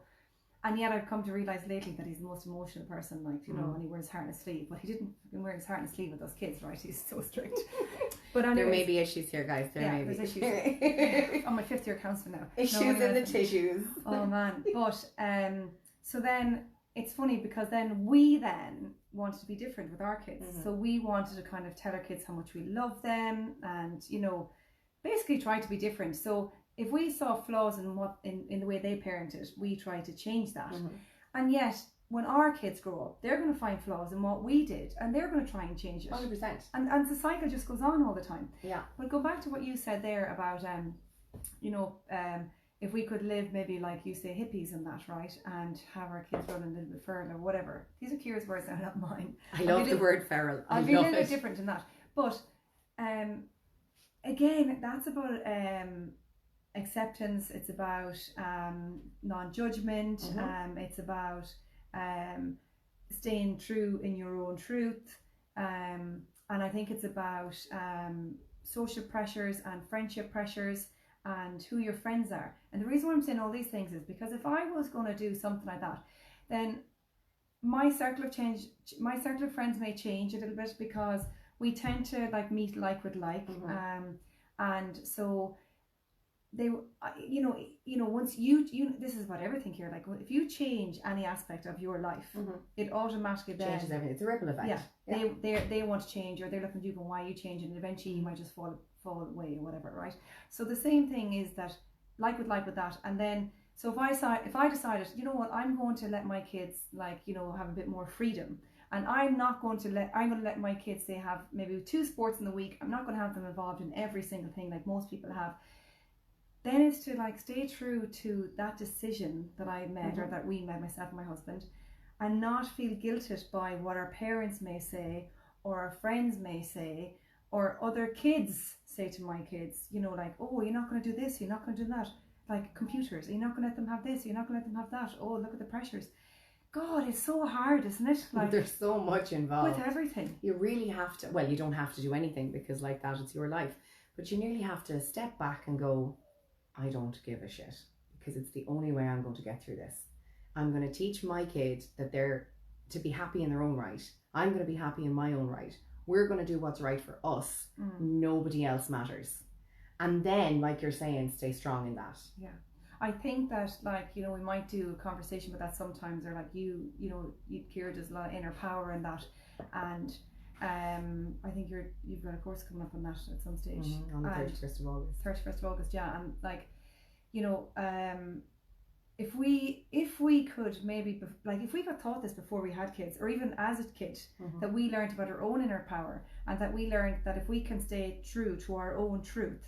And yet I've come to realise lately that he's the most emotional person, like, you know, and he wears his heart on his sleeve. But he didn't wear his heart on his sleeve with those kids, right? He's so strict. But anyways, there may be issues here, guys. There's issues. I'm my 5th year counsellor now. Issues in the tissues. Oh man. But so then it's funny because then we wanted to be different with our kids. So we wanted to kind of tell our kids how much we love them and, you know, basically try to be different. So if we saw flaws in the way they parented, we tried to change that. And yet, when our kids grow up, they're going to find flaws in what we did, and they're going to try and change it. 100%. And the cycle just goes on all the time. Yeah. But go back to what you said there about, if we could live maybe like you say hippies and that, right, and have our kids run a little bit further, whatever. These are Ciara's words, not mine. I love the word feral. I'll be a little bit different than that. But again, that's about acceptance. It's about non-judgment. It's about staying true in your own truth. And I think it's about social pressures and friendship pressures and who your friends are. And the reason why I'm saying all these things is because if I was going to do something like that, then my circle of friends may change a little bit because we tend to like meet like with like. And so they, once you this is about everything here. Like if you change any aspect of your life, it automatically changes everything. It's a ripple effect. Yeah. They want to change, or they're looking at you going, why are you changing? And eventually you might just fall away or whatever, right? So the same thing is that like with that, and then so if I decided, you know what, I'm going to let my kids have a bit more freedom. And I'm going to let my kids, they have maybe 2 sports in the week. I'm not going to have them involved in every single thing like most people have. Then it's to like stay true to that decision that I made or that we made, myself and my husband, and not feel guilted by what our parents may say or our friends may say or other kids say to my kids, like, oh, you're not going to do this, you're not going to do that. Like computers, you're not going to let them have this, you're not going to let them have that. Oh, look at the pressures. God, it's so hard, isn't it? Like, there's so much involved. With everything. You really have to, well, you don't have to do anything because like that, it's your life. But you nearly have to step back and go, I don't give a shit because it's the only way I'm going to get through this. I'm going to teach my kid that they're to be happy in their own right. I'm going to be happy in my own right. We're going to do what's right for us. Nobody else matters. And then, like you're saying, stay strong in that. Yeah. I think that, we might do a conversation with that sometimes, or like Ciara does a lot of inner power in that, and I think you've got a course coming up on that at some stage. On the 31st of August. 31st of August, yeah, and if we could maybe, like, if we got taught this before we had kids, or even as a kid, that we learned about our own inner power, and that we learned that if we can stay true to our own truth,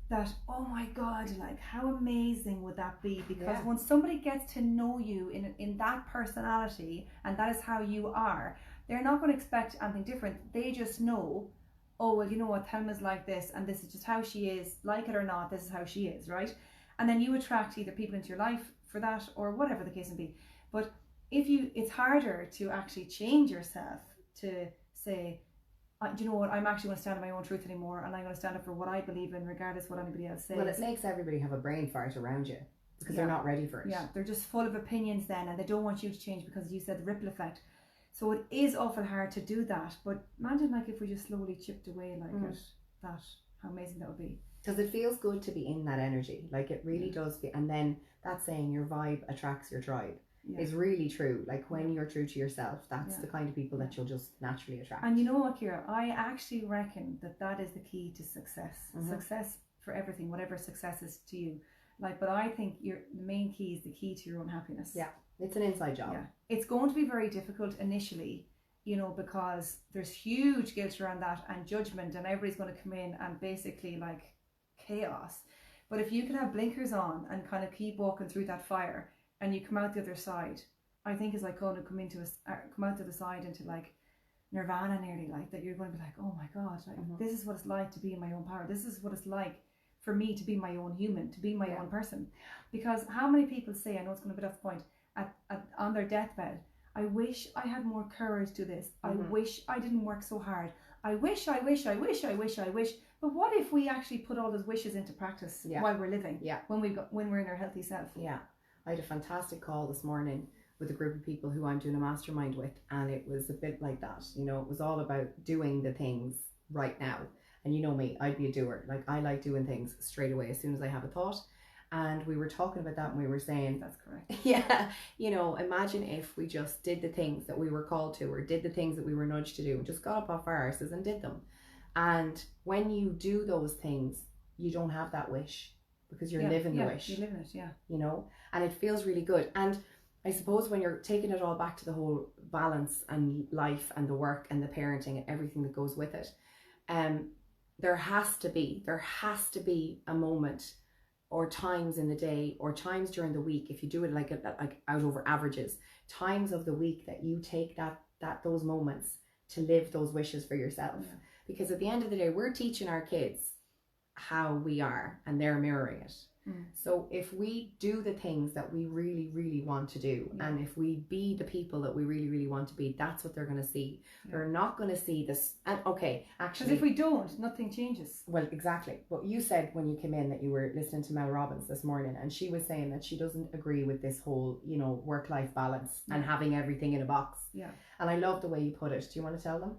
that, oh my God, like, how amazing would that be? Because when somebody gets to know you in that personality, and that is how you are, they're not going to expect anything different. They just know, oh, well, you know what, Thelma's like this, and this is just how she is, like it or not, this is how she is, right? And then you attract either people into your life for that, or whatever the case may be. But it's harder to actually change yourself to say, do you know what, I'm actually going to stand on my own truth anymore, and I'm going to stand up for what I believe in, regardless of what anybody else says. Well, it makes everybody have a brain fart around you, because they're not ready for it. Yeah, they're just full of opinions then, and they don't want you to change, because you said the ripple effect. So it is awful hard to do that. But imagine, like, if we just slowly chipped away like it, that, how amazing that would be. Because it feels good to be in that energy. Like, it really does feel, and then that saying, your vibe attracts your tribe, is really true. Like, when you're true to yourself, that's the kind of people that you'll just naturally attract. And you know what, Ciara, I actually reckon that is the key to success. Success for everything, whatever success is to you. Like, but I think the main key is the key to your own happiness. Yeah, it's an inside job. Yeah, it's going to be very difficult initially, you know, because there's huge guilt around that, and judgment, and everybody's going to come in and basically, like, chaos. But if you can have blinkers on and kind of keep walking through that fire, and you come out the other side, I think it's like going to come out the other side into, like, nirvana nearly, like, that you're going to be like, oh my God, like, this is what it's like to be in my own power. This is what it's like for me to be my own human, to be my own person. Because how many people say, I know it's going to be off the point, on their deathbed, I wish I had more courage to this. I wish I didn't work so hard. I wish. But what if we actually put all those wishes into practice while we're living? Yeah. When we're in our healthy self. Yeah. I had a fantastic call this morning with a group of people who I'm doing a mastermind with, and it was a bit like that. You know, it was all about doing the things right now. And you know me, I'd be a doer. Like, I like doing things straight away as soon as I have a thought. And we were talking about that, and we were saying, that's correct. Yeah, you know, imagine if we just did the things that we were called to, or did the things that we were nudged to do, and just got up off our arses and did them. And when you do those things, you don't have that wish, because you're living the wish. You're living it, you know, and it feels really good. And I suppose when you're taking it all back to the whole balance and life and the work and the parenting and everything that goes with it, there has to be a moment, or times in the day, or times during the week, if you do it like out over averages, times of the week that you take those moments to live those wishes for yourself. Because at the end of the day, we're teaching our kids how we are, and they're mirroring it. So if we do the things that we really, really want to do, and if we be the people that we really, really want to be, that's what they're going to see. They're not going to see this. And okay, actually, because if we don't, nothing changes. Well, exactly. But you said when you came in that you were listening to Mel Robbins this morning, and she was saying that she doesn't agree with this whole, you know, work-life balance and having everything in a box. Yeah. And I love the way you put it. Do you want to tell them?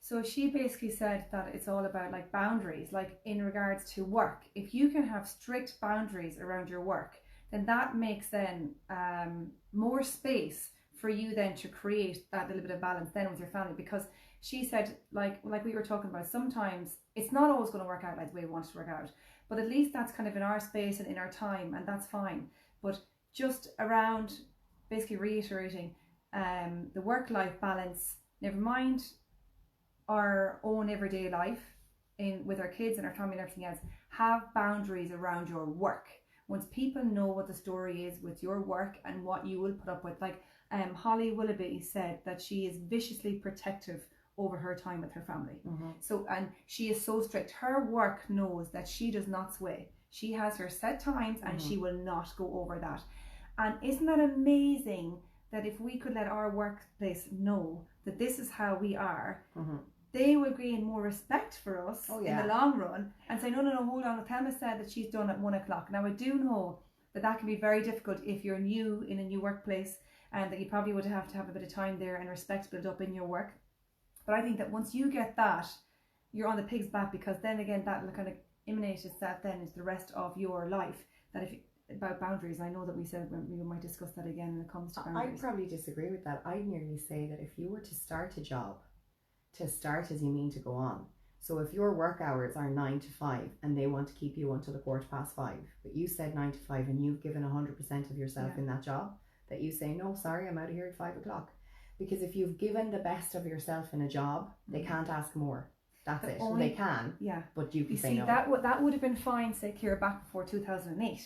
So she basically said that it's all about, like, boundaries, like in regards to work. If you can have strict boundaries around your work, then that makes then more space for you then to create that little bit of balance then with your family. Because she said, like we were talking about, sometimes it's not always going to work out like the way we want it to work out, but at least that's kind of in our space and in our time, and that's fine. But just around basically reiterating the work-life balance, never mind our own everyday life with our kids and our family and everything else, have boundaries around your work. Once people know what the story is with your work and what you will put up with, like Holly Willoughby said that she is viciously protective over her time with her family. So, and she is so strict. Her work knows that she does not sway. She has her set times, and she will not go over that. And isn't that amazing that if we could let our workplace know that this is how we are, they will gain more respect for us in the long run, and say, no, hold on, Thelma said that she's done at 1 o'clock. Now, I do know that can be very difficult if you're new in a new workplace, and that you probably would have to have a bit of time there and respect built up in your work. But I think that once you get that, you're on the pig's back, because then again, that will kind of emanate itself then into the rest of your life. That if about boundaries, I know that we said we might discuss that again when it comes to boundaries. I'd probably disagree with that. I'd nearly say that if you were to start a job, to start as you mean to go on, So if your work hours are 9 to 5 and they want to keep you until 5:15, but you said 9 to 5 and you've given 100% of yourself in that job, that you say, no, sorry, I'm out of here at 5 o'clock. Because if you've given the best of yourself in a job, they can't ask more. That's it. They can, but you can say no. That would have been fine, say, Ciara, back before 2008.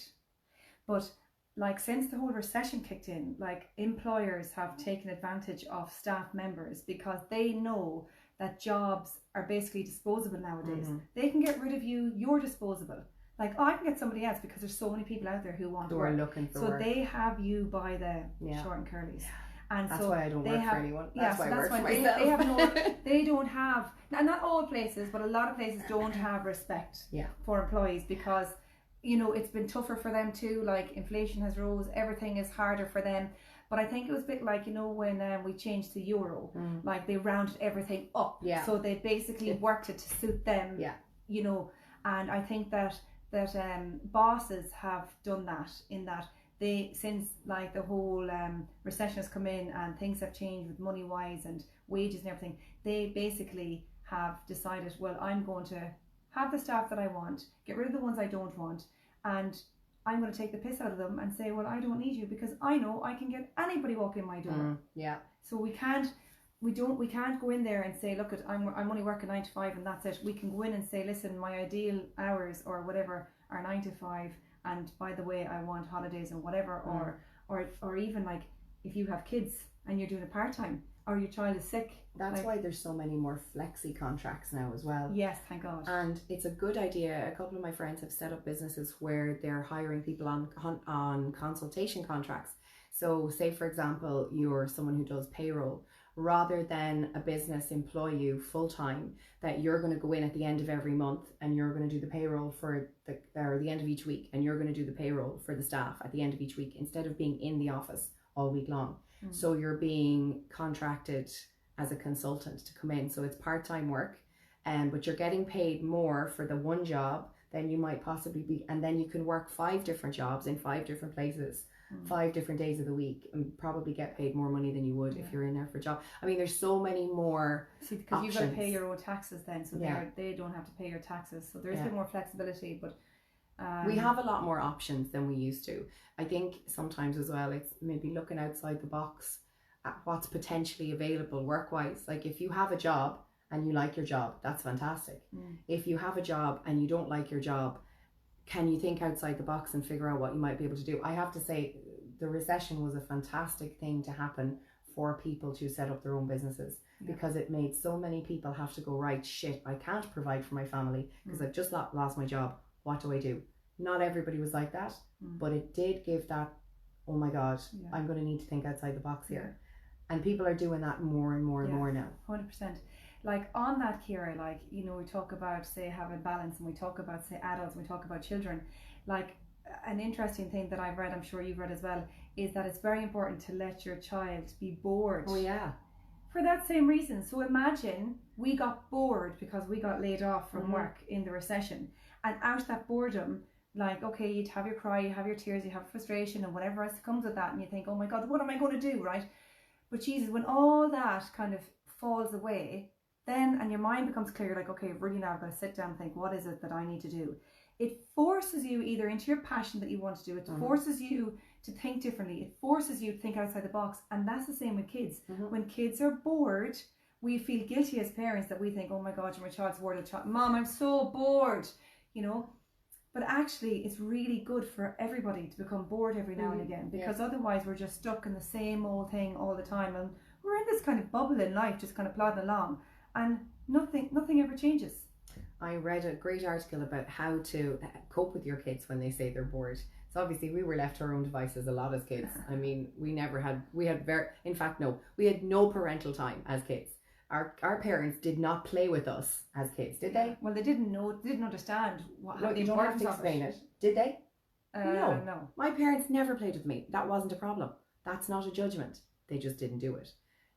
But like since the whole recession kicked in, like employers have taken advantage of staff members because they know that jobs are basically disposable nowadays. They can get rid of you, you're disposable. Like, oh, I can get somebody else because there's so many people out there who want to work. Looking for so work. They have you by the short and curlies. And that's so why I don't work for anyone. That's why I work for myself. They have they don't have, and not all places, but a lot of places don't have respect for employees because, you know, it's been tougher for them too. Like inflation has rose, everything is harder for them. But I think it was a bit like, you know, when we changed to euro, like they rounded everything up. So they basically worked it to suit them. You know, and I think that bosses have done that in that they, since like the whole recession has come in and things have changed with money wise and wages and everything, they basically have decided, well, I'm going to have the staff that I want, get rid of the ones I don't want, and I'm going to take the piss out of them and say, well, I don't need you because I know I can get anybody walk in my door. So we can't go in there and say, look, I'm only working 9 to 5 and that's it. We can go in and say, listen, my ideal hours or whatever are 9 to 5, and by the way, I want holidays and whatever, or even like if you have kids and you're doing a part-time or your child is sick. That's why there's so many more flexi contracts now as well. Yes, thank God. And it's a good idea. A couple of my friends have set up businesses where they're hiring people on consultation contracts. So say, for example, you're someone who does payroll. Rather than a business employ you full-time, that you're going to go in at the end of every month and you're going to do the payroll for the end of each week, and you're going to do the payroll for the staff at the end of each week instead of being in the office all week long. So you're being contracted as a consultant to come in. So it's part-time work, but you're getting paid more for the one job than you might possibly be, and then you can work 5 different jobs in 5 different places. 5 different days of the week and probably get paid more money than you would if you're in there for a job. I mean, there's so many more because you've got to pay your own taxes then, so they don't have to pay your taxes, so there's a bit more flexibility, but we have a lot more options than we used to. I think sometimes as well it's maybe looking outside the box at what's potentially available work-wise. Like if you have a job and you like your job, that's fantastic. If you have a job and you don't like your job, can you think outside the box and figure out what you might be able to do? I have to say, the recession was a fantastic thing to happen for people to set up their own businesses because it made so many people have to go, right, shit, I can't provide for my family because I've just lost my job. What do I do? Not everybody was like that, but it did give that, oh my God, I'm going to need to think outside the box here. And people are doing that more and more and more now. 100%. Like on that, Ciara, like, you know, we talk about, say, having balance, and we talk about, say, adults, and we talk about children. Like an interesting thing that I've read, I'm sure you've read as well, is that it's very important to let your child be bored. Oh yeah. For that same reason. So imagine we got bored because we got laid off from work in the recession, and out of that boredom, like, okay, you'd have your cry, you have your tears, you have frustration and whatever else comes with that, and you think, oh my God, what am I going to do, right? But Jesus, when all that kind of falls away, then, and your mind becomes clear, like, okay, really now I've got to sit down and think, what is it that I need to do? It forces you either into your passion that you want to do, it forces you to think differently, it forces you to think outside the box. And that's the same with kids. When kids are bored, we feel guilty as parents that we think, oh my God, my child's bored. Mom, I'm so bored, you know. But actually, it's really good for everybody to become bored every now and again, because otherwise we're just stuck in the same old thing all the time, and we're in this kind of bubble in life, just kind of plodding along, and nothing ever changes. I read a great article about how to cope with your kids when they say they're bored. So obviously we were left to our own devices a lot as kids. I mean, we had no parental time as kids. Our parents did not play with us as kids, did they? Well, they didn't understand how the you don't have to explain it. Did they? No. My parents never played with me. That wasn't a problem. That's not a judgment. They just didn't do it.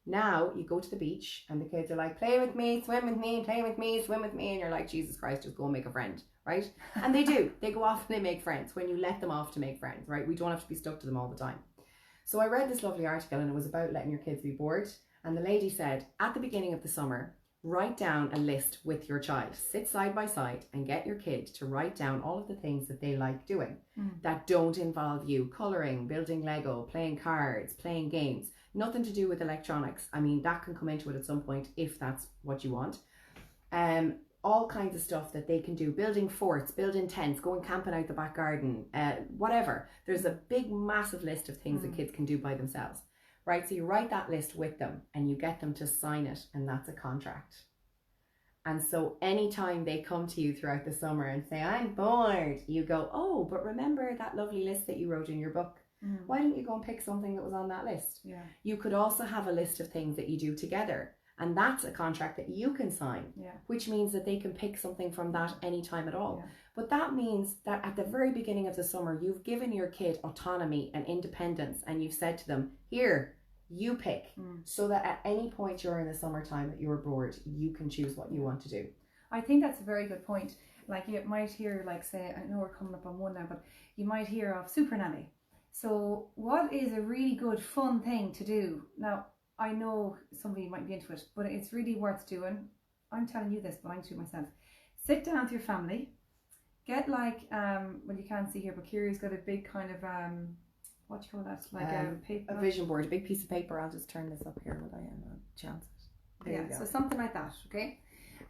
Now you go to the beach and the kids are like, play with me, swim with me, play with me, swim with me, and you're like, Jesus Christ, just go and make a friend, right? And they do. They go off and they make friends when you let them off to make friends, right? We don't have to be stuck to them all the time. So I read this lovely article, and it was about letting your kids be bored. And the lady said, at the beginning of the summer, write down a list with your child. Sit side by side and get your kid to write down all of the things that they like doing that don't involve you. Colouring, building Lego, playing cards, playing games. Nothing to do with electronics. I mean, that can come into it at some point if that's what you want. All kinds of stuff that they can do. Building forts, building tents, going camping out the back garden, whatever. There's a big, massive list of things that kids can do by themselves. Right, so you write that list with them and you get them to sign it, and that's a contract. And so anytime they come to you throughout the summer and say, I'm bored, you go, oh, but remember that lovely list that you wrote in your book? Why don't you go and pick something that was on that list? Yeah. You could also have a list of things that you do together, and that's a contract that you can sign, which means that they can pick something from that anytime at all. Yeah. But that means that at the very beginning of the summer, you've given your kid autonomy and independence, and you've said to them, here, you pick, so that at any point during the summertime that you're bored, you can choose what you want to do. I think that's a very good point. Like, you might hear, like, say, I know we're coming up on one now, but you might hear of Super Nanny. So what is a really good fun thing to do? Now, I know somebody might be into it, but it's really worth doing. I'm telling you this, but I'm to myself. Sit down with your family, get like, well, you can't see here, but Kiri's got a big kind of, what do you call that? Like a paper. A vision board, a big piece of paper. I'll just turn this up here with chance it. There you go. So something like that, okay?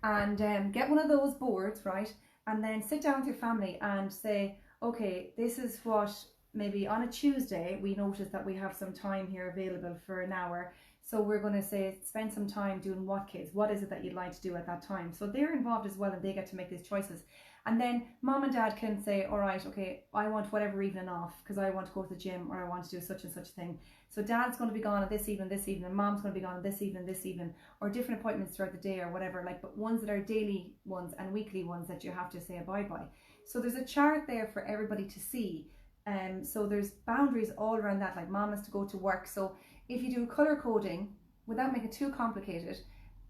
And get one of those boards, right? And then sit down with your family and say, okay, this is what, maybe on a Tuesday, we notice that we have some time here available for an hour. So we're going to say, spend some time doing what, kids? What is it that you'd like to do at that time? So they're involved as well, and they get to make these choices. And then mom and dad can say, all right, okay, I want whatever evening off because I want to go to the gym, or I want to do such and such thing. So dad's going to be gone at this evening, and mom's going to be gone at this evening, or different appointments throughout the day or whatever, like, but ones that are daily ones and weekly ones that you have to say a bye-bye. So there's a chart there for everybody to see. So there's boundaries all around that, like mom has to go to work. So if you do color coding, without making it too complicated,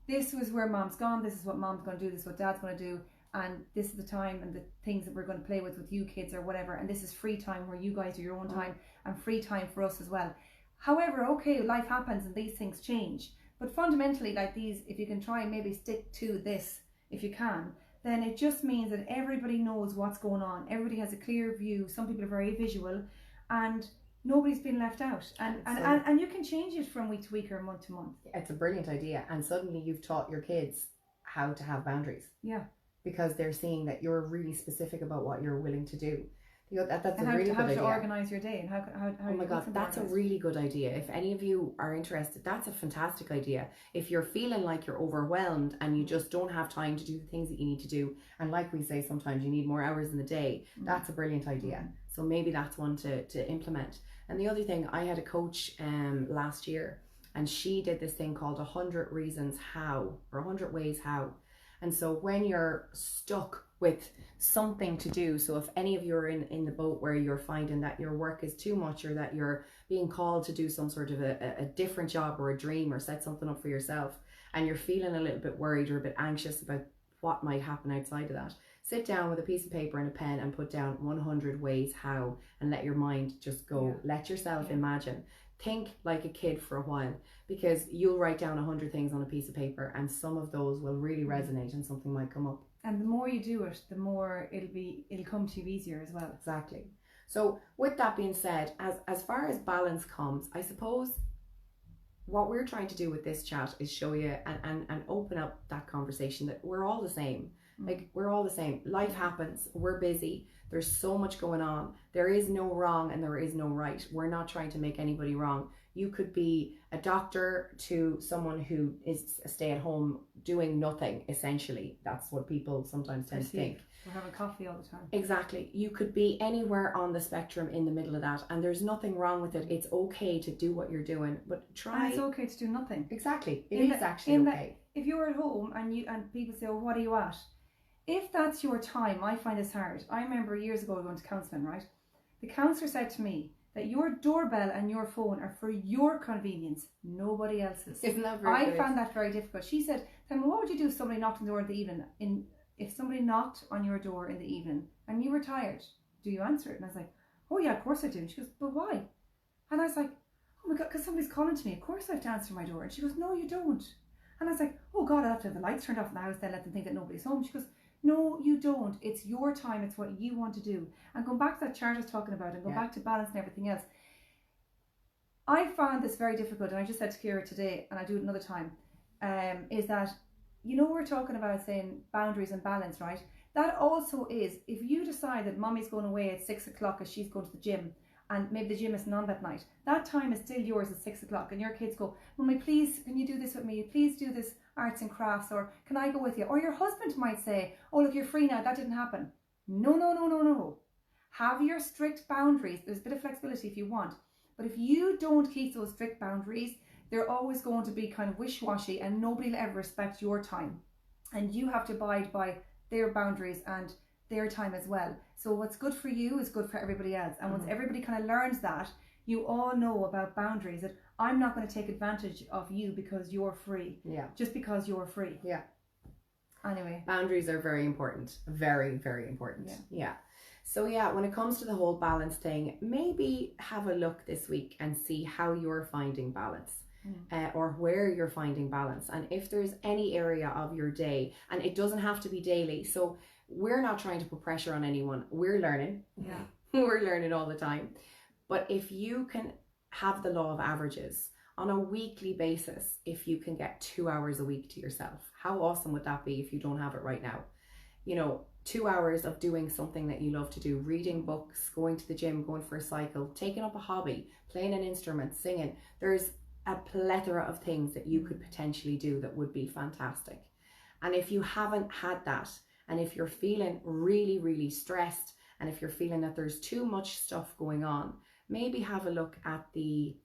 this was where mom's gone, this is what mom's going to do, this is what dad's going to do, and this is the time and the things that we're going to play with you kids or whatever, and this is free time where you guys do your own time, and free time for us as well. However, okay, life happens and these things change, but fundamentally, like these, if you can try and maybe stick to this, if you can, then it just means that everybody knows what's going on, everybody has a clear view, some people are very visual, and nobody's been left out, and you can change it from week to week or month to month. It's a brilliant idea, and suddenly you've taught your kids how to have boundaries. Yeah, because they're seeing that you're really specific about what you're willing to do. That's and a really good idea. How to organise your day, and how oh my god, that's a really good idea. If any of you are interested, that's a fantastic idea. If you're feeling like you're overwhelmed and you just don't have time to do the things that you need to do, and like we say, sometimes you need more hours in the day, that's a brilliant idea. So maybe that's one to implement. And the other thing, I had a coach last year, and she did this thing called 100 Reasons How, or 100 Ways How. And so when you're stuck with something to do, so if any of you are in the boat where you're finding that your work is too much, or that you're being called to do some sort of a different job or a dream, or set something up for yourself, and you're feeling a little bit worried or a bit anxious about what might happen outside of that, sit down with a piece of paper and a pen and put down 100 ways how, and let your mind just go. Let yourself imagine. Think like a kid for a while, because you'll write down 100 things on a piece of paper, and some of those will really resonate and something might come up. And the more you do it, the more it'll come to you easier as well. Exactly. So with that being said, as far as balance comes, I suppose what we're trying to do with this chat is show you and open up that conversation that we're all the same. Like, we're all the same. Life happens. We're busy. There's so much going on. There is no wrong and there is no right. We're not trying to make anybody wrong. You could be a doctor to someone who is a stay-at-home doing nothing, essentially. That's what people sometimes tend to think. We're having coffee all the time. Exactly. You could be anywhere on the spectrum in the middle of that, and there's nothing wrong with it. It's okay to do what you're doing, but try. And it's okay to do nothing. Exactly. It is actually okay. If you're at home and people say, "Oh, what are you at?" If that's your time, I find this hard. I remember years ago going to counselling, right? The counsellor said to me that your doorbell and your phone are for your convenience, nobody else's. Isn't that very good? I found that very difficult. She said, "Then what would you do if somebody knocked on the door in the evening? If somebody knocked on your door in the evening and you were tired, do you answer it?" And I was like, "Oh yeah, of course I do." And she goes, "But why?" And I was like, "Oh my God, because somebody's calling to me. Of course I have to answer my door." And she goes, "No, you don't." And I was like, oh God, I have to have the lights turned off in the house, then let them think that nobody's home. She goes, no, you don't. It's your time. It's what you want to do. And going back to that chart I was talking about and going back to balance and everything else, I found this very difficult. And I just said to Kira today, and I do it another time, is that, you know, we're talking about saying boundaries and balance, right? That also is, if you decide that mommy's going away at 6 o'clock as she's going to the gym, and maybe the gym isn't on that night, that time is still yours at 6 o'clock, and your kids go, Mummy, please, can you do this with me? Please do this arts and crafts, or can I go with you? Or your husband might say, oh, look, you're free now, that didn't happen. No, no, no, no, no. Have your strict boundaries. There's a bit of flexibility if you want. But if you don't keep those strict boundaries, they're always going to be kind of wish-washy, and nobody will ever respect your time. And you have to abide by their boundaries and their time as well. So what's good for you is good for everybody else. And once everybody kind of learns that, you all know about boundaries, that I'm not going to take advantage of you because you're free. Yeah. Just because you're free. Yeah. Anyway. Boundaries are very important. Very, very important. Yeah. So yeah, when it comes to the whole balance thing, maybe have a look this week and see how you're finding balance. Or where you're finding balance, and if there's any area of your day, and it doesn't have to be daily, so we're not trying to put pressure on anyone, we're learning. We're learning all the time. But if you can have the law of averages on a weekly basis, if you can get 2 hours a week to yourself, how awesome would that be if you don't have it right now? You know, 2 hours of doing something that you love to do, reading books, going to the gym, going for a cycle, taking up a hobby, playing an instrument, singing. There's a plethora of things that you could potentially do that would be fantastic. And if you haven't had that, and if you're feeling really, really stressed, and if you're feeling that there's too much stuff going on, maybe have a look at the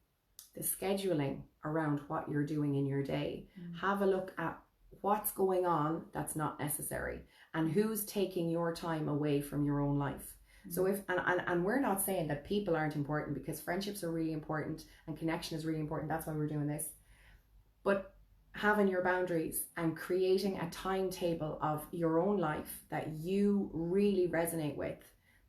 scheduling around what you're doing in your day. Have a look at what's going on that's not necessary, and who's taking your time away from your own life. So if, and we're not saying that people aren't important, because friendships are really important and connection is really important. That's why we're doing this. But having your boundaries and creating a timetable of your own life that you really resonate with,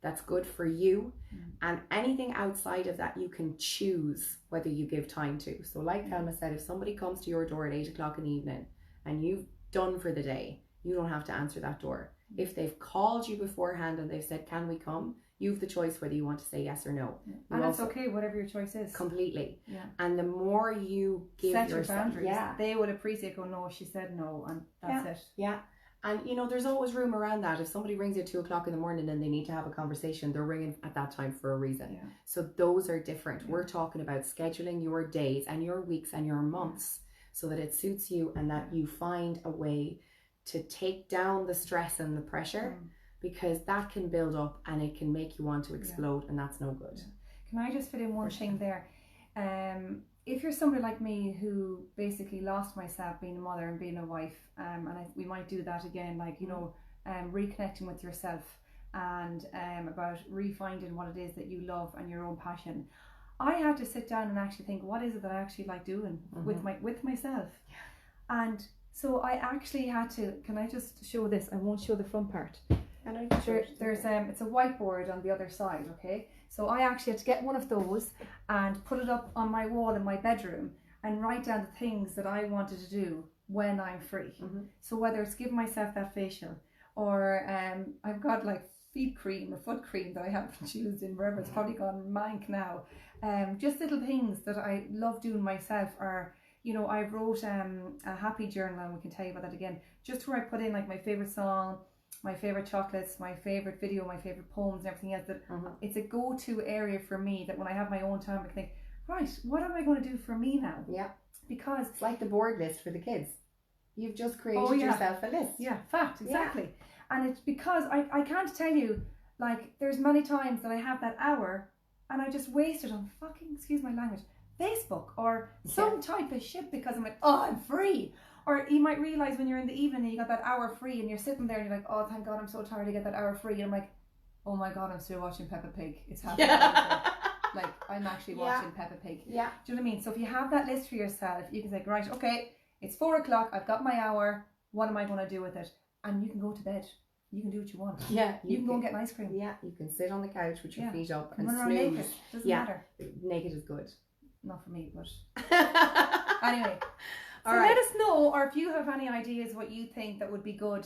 that's good for you, and anything outside of that you can choose whether you give time to. So like Thelma said, if somebody comes to your door at 8 o'clock in the evening and you've done for the day, you don't have to answer that door. If they've called you beforehand and they've said, can we come? You have the choice whether you want to say yes or no. And that's okay, whatever your choice is. Completely. Yeah. And the more you give set your yourself, boundaries, they would appreciate, go, no, she said no, and that's it. Yeah. And you know, there's always room around that. If somebody rings you at 2 o'clock in the morning and they need to have a conversation, they're ringing at that time for a reason. Yeah. So those are different. We're talking about scheduling your days and your weeks and your months so that it suits you, and that you find a way to take down the stress and the pressure, because that can build up and it can make you want to explode, and that's no good. Can I just fit in one thing there? If you're somebody like me who basically lost myself being a mother and being a wife, we might do that again, like, you know, reconnecting with yourself and about refinding what it is that you love and your own passion. I had to sit down and actually think, what is it that I actually like doing with myself? And so I actually had to, can I just show this? I won't show the front part. There's it's a whiteboard on the other side, okay? So I actually had to get one of those and put it up on my wall in my bedroom and write down the things that I wanted to do when I'm free. So whether it's giving myself that facial, or I've got like feet cream or foot cream that I haven't used in forever, it's probably gone mank now. Just little things that I love doing myself, or you know, I wrote a happy journal, and we can tell you about that again, just where I put in like my favorite song, my favorite chocolates, my favorite video, my favorite poems and everything else. That it's a go-to area for me, that when I have my own time I can think, right, what am I going to do for me now? Yeah. Because it's like the board list for the kids. You've just created yourself a list. Yeah, fact, exactly. Yeah. And it's because I can't tell you, like, there's many times that I have that hour and I just wasted on fucking, excuse my language, Facebook or some type of shit, because I'm like, oh, I'm free. Or you might realise when you're in the evening and you got that hour free and you're sitting there and you're like, oh, thank God, I'm so tired to get that hour free. And I'm like, oh my God, I'm still watching Peppa Pig. It's happening. Like, I'm actually watching Peppa Pig. Yeah. Do you know what I mean? So if you have that list for yourself, you can say, right, okay, it's 4 o'clock. I've got my hour. What am I going to do with it? And you can go to bed. You can do what you want. Yeah. You can go and get an ice cream. Yeah. You can sit on the couch with your feet up and run around snooze. naked. Doesn't matter. Naked is good. Not for me, but anyway. So let us know, or if you have any ideas what you think that would be good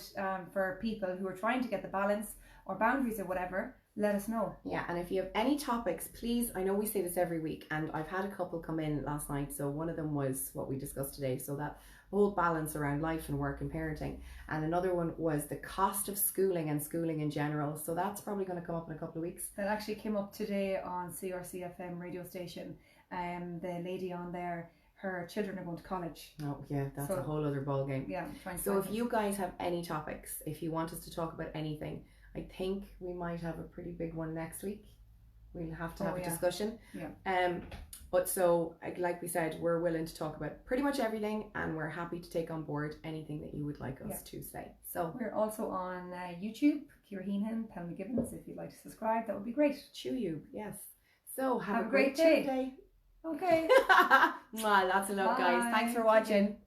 for people who are trying to get the balance or boundaries or whatever, let us know. Yeah, and if you have any topics, please, I know we say this every week, and I've had a couple come in last night. So one of them was what we discussed today. So that whole balance around life and work and parenting. And another one was the cost of schooling and schooling in general. So that's probably going to come up in a couple of weeks. That actually came up today on CRCFM radio station. The lady on there, her children are going to college. Oh yeah, that's a whole other ball game. Yeah. So if you guys have any topics, if you want us to talk about anything, I think we might have a pretty big one next week. We'll have to have a discussion. Yeah. But so, like we said, we're willing to talk about pretty much everything, and we're happy to take on board anything that you would like us to say. So we're also on YouTube, Ciara Heenan, Pelma Gibbons. If you'd like to subscribe, that would be great. YouTube, yes. So have a great day. Okay. Lots of love, guys. Thanks for watching.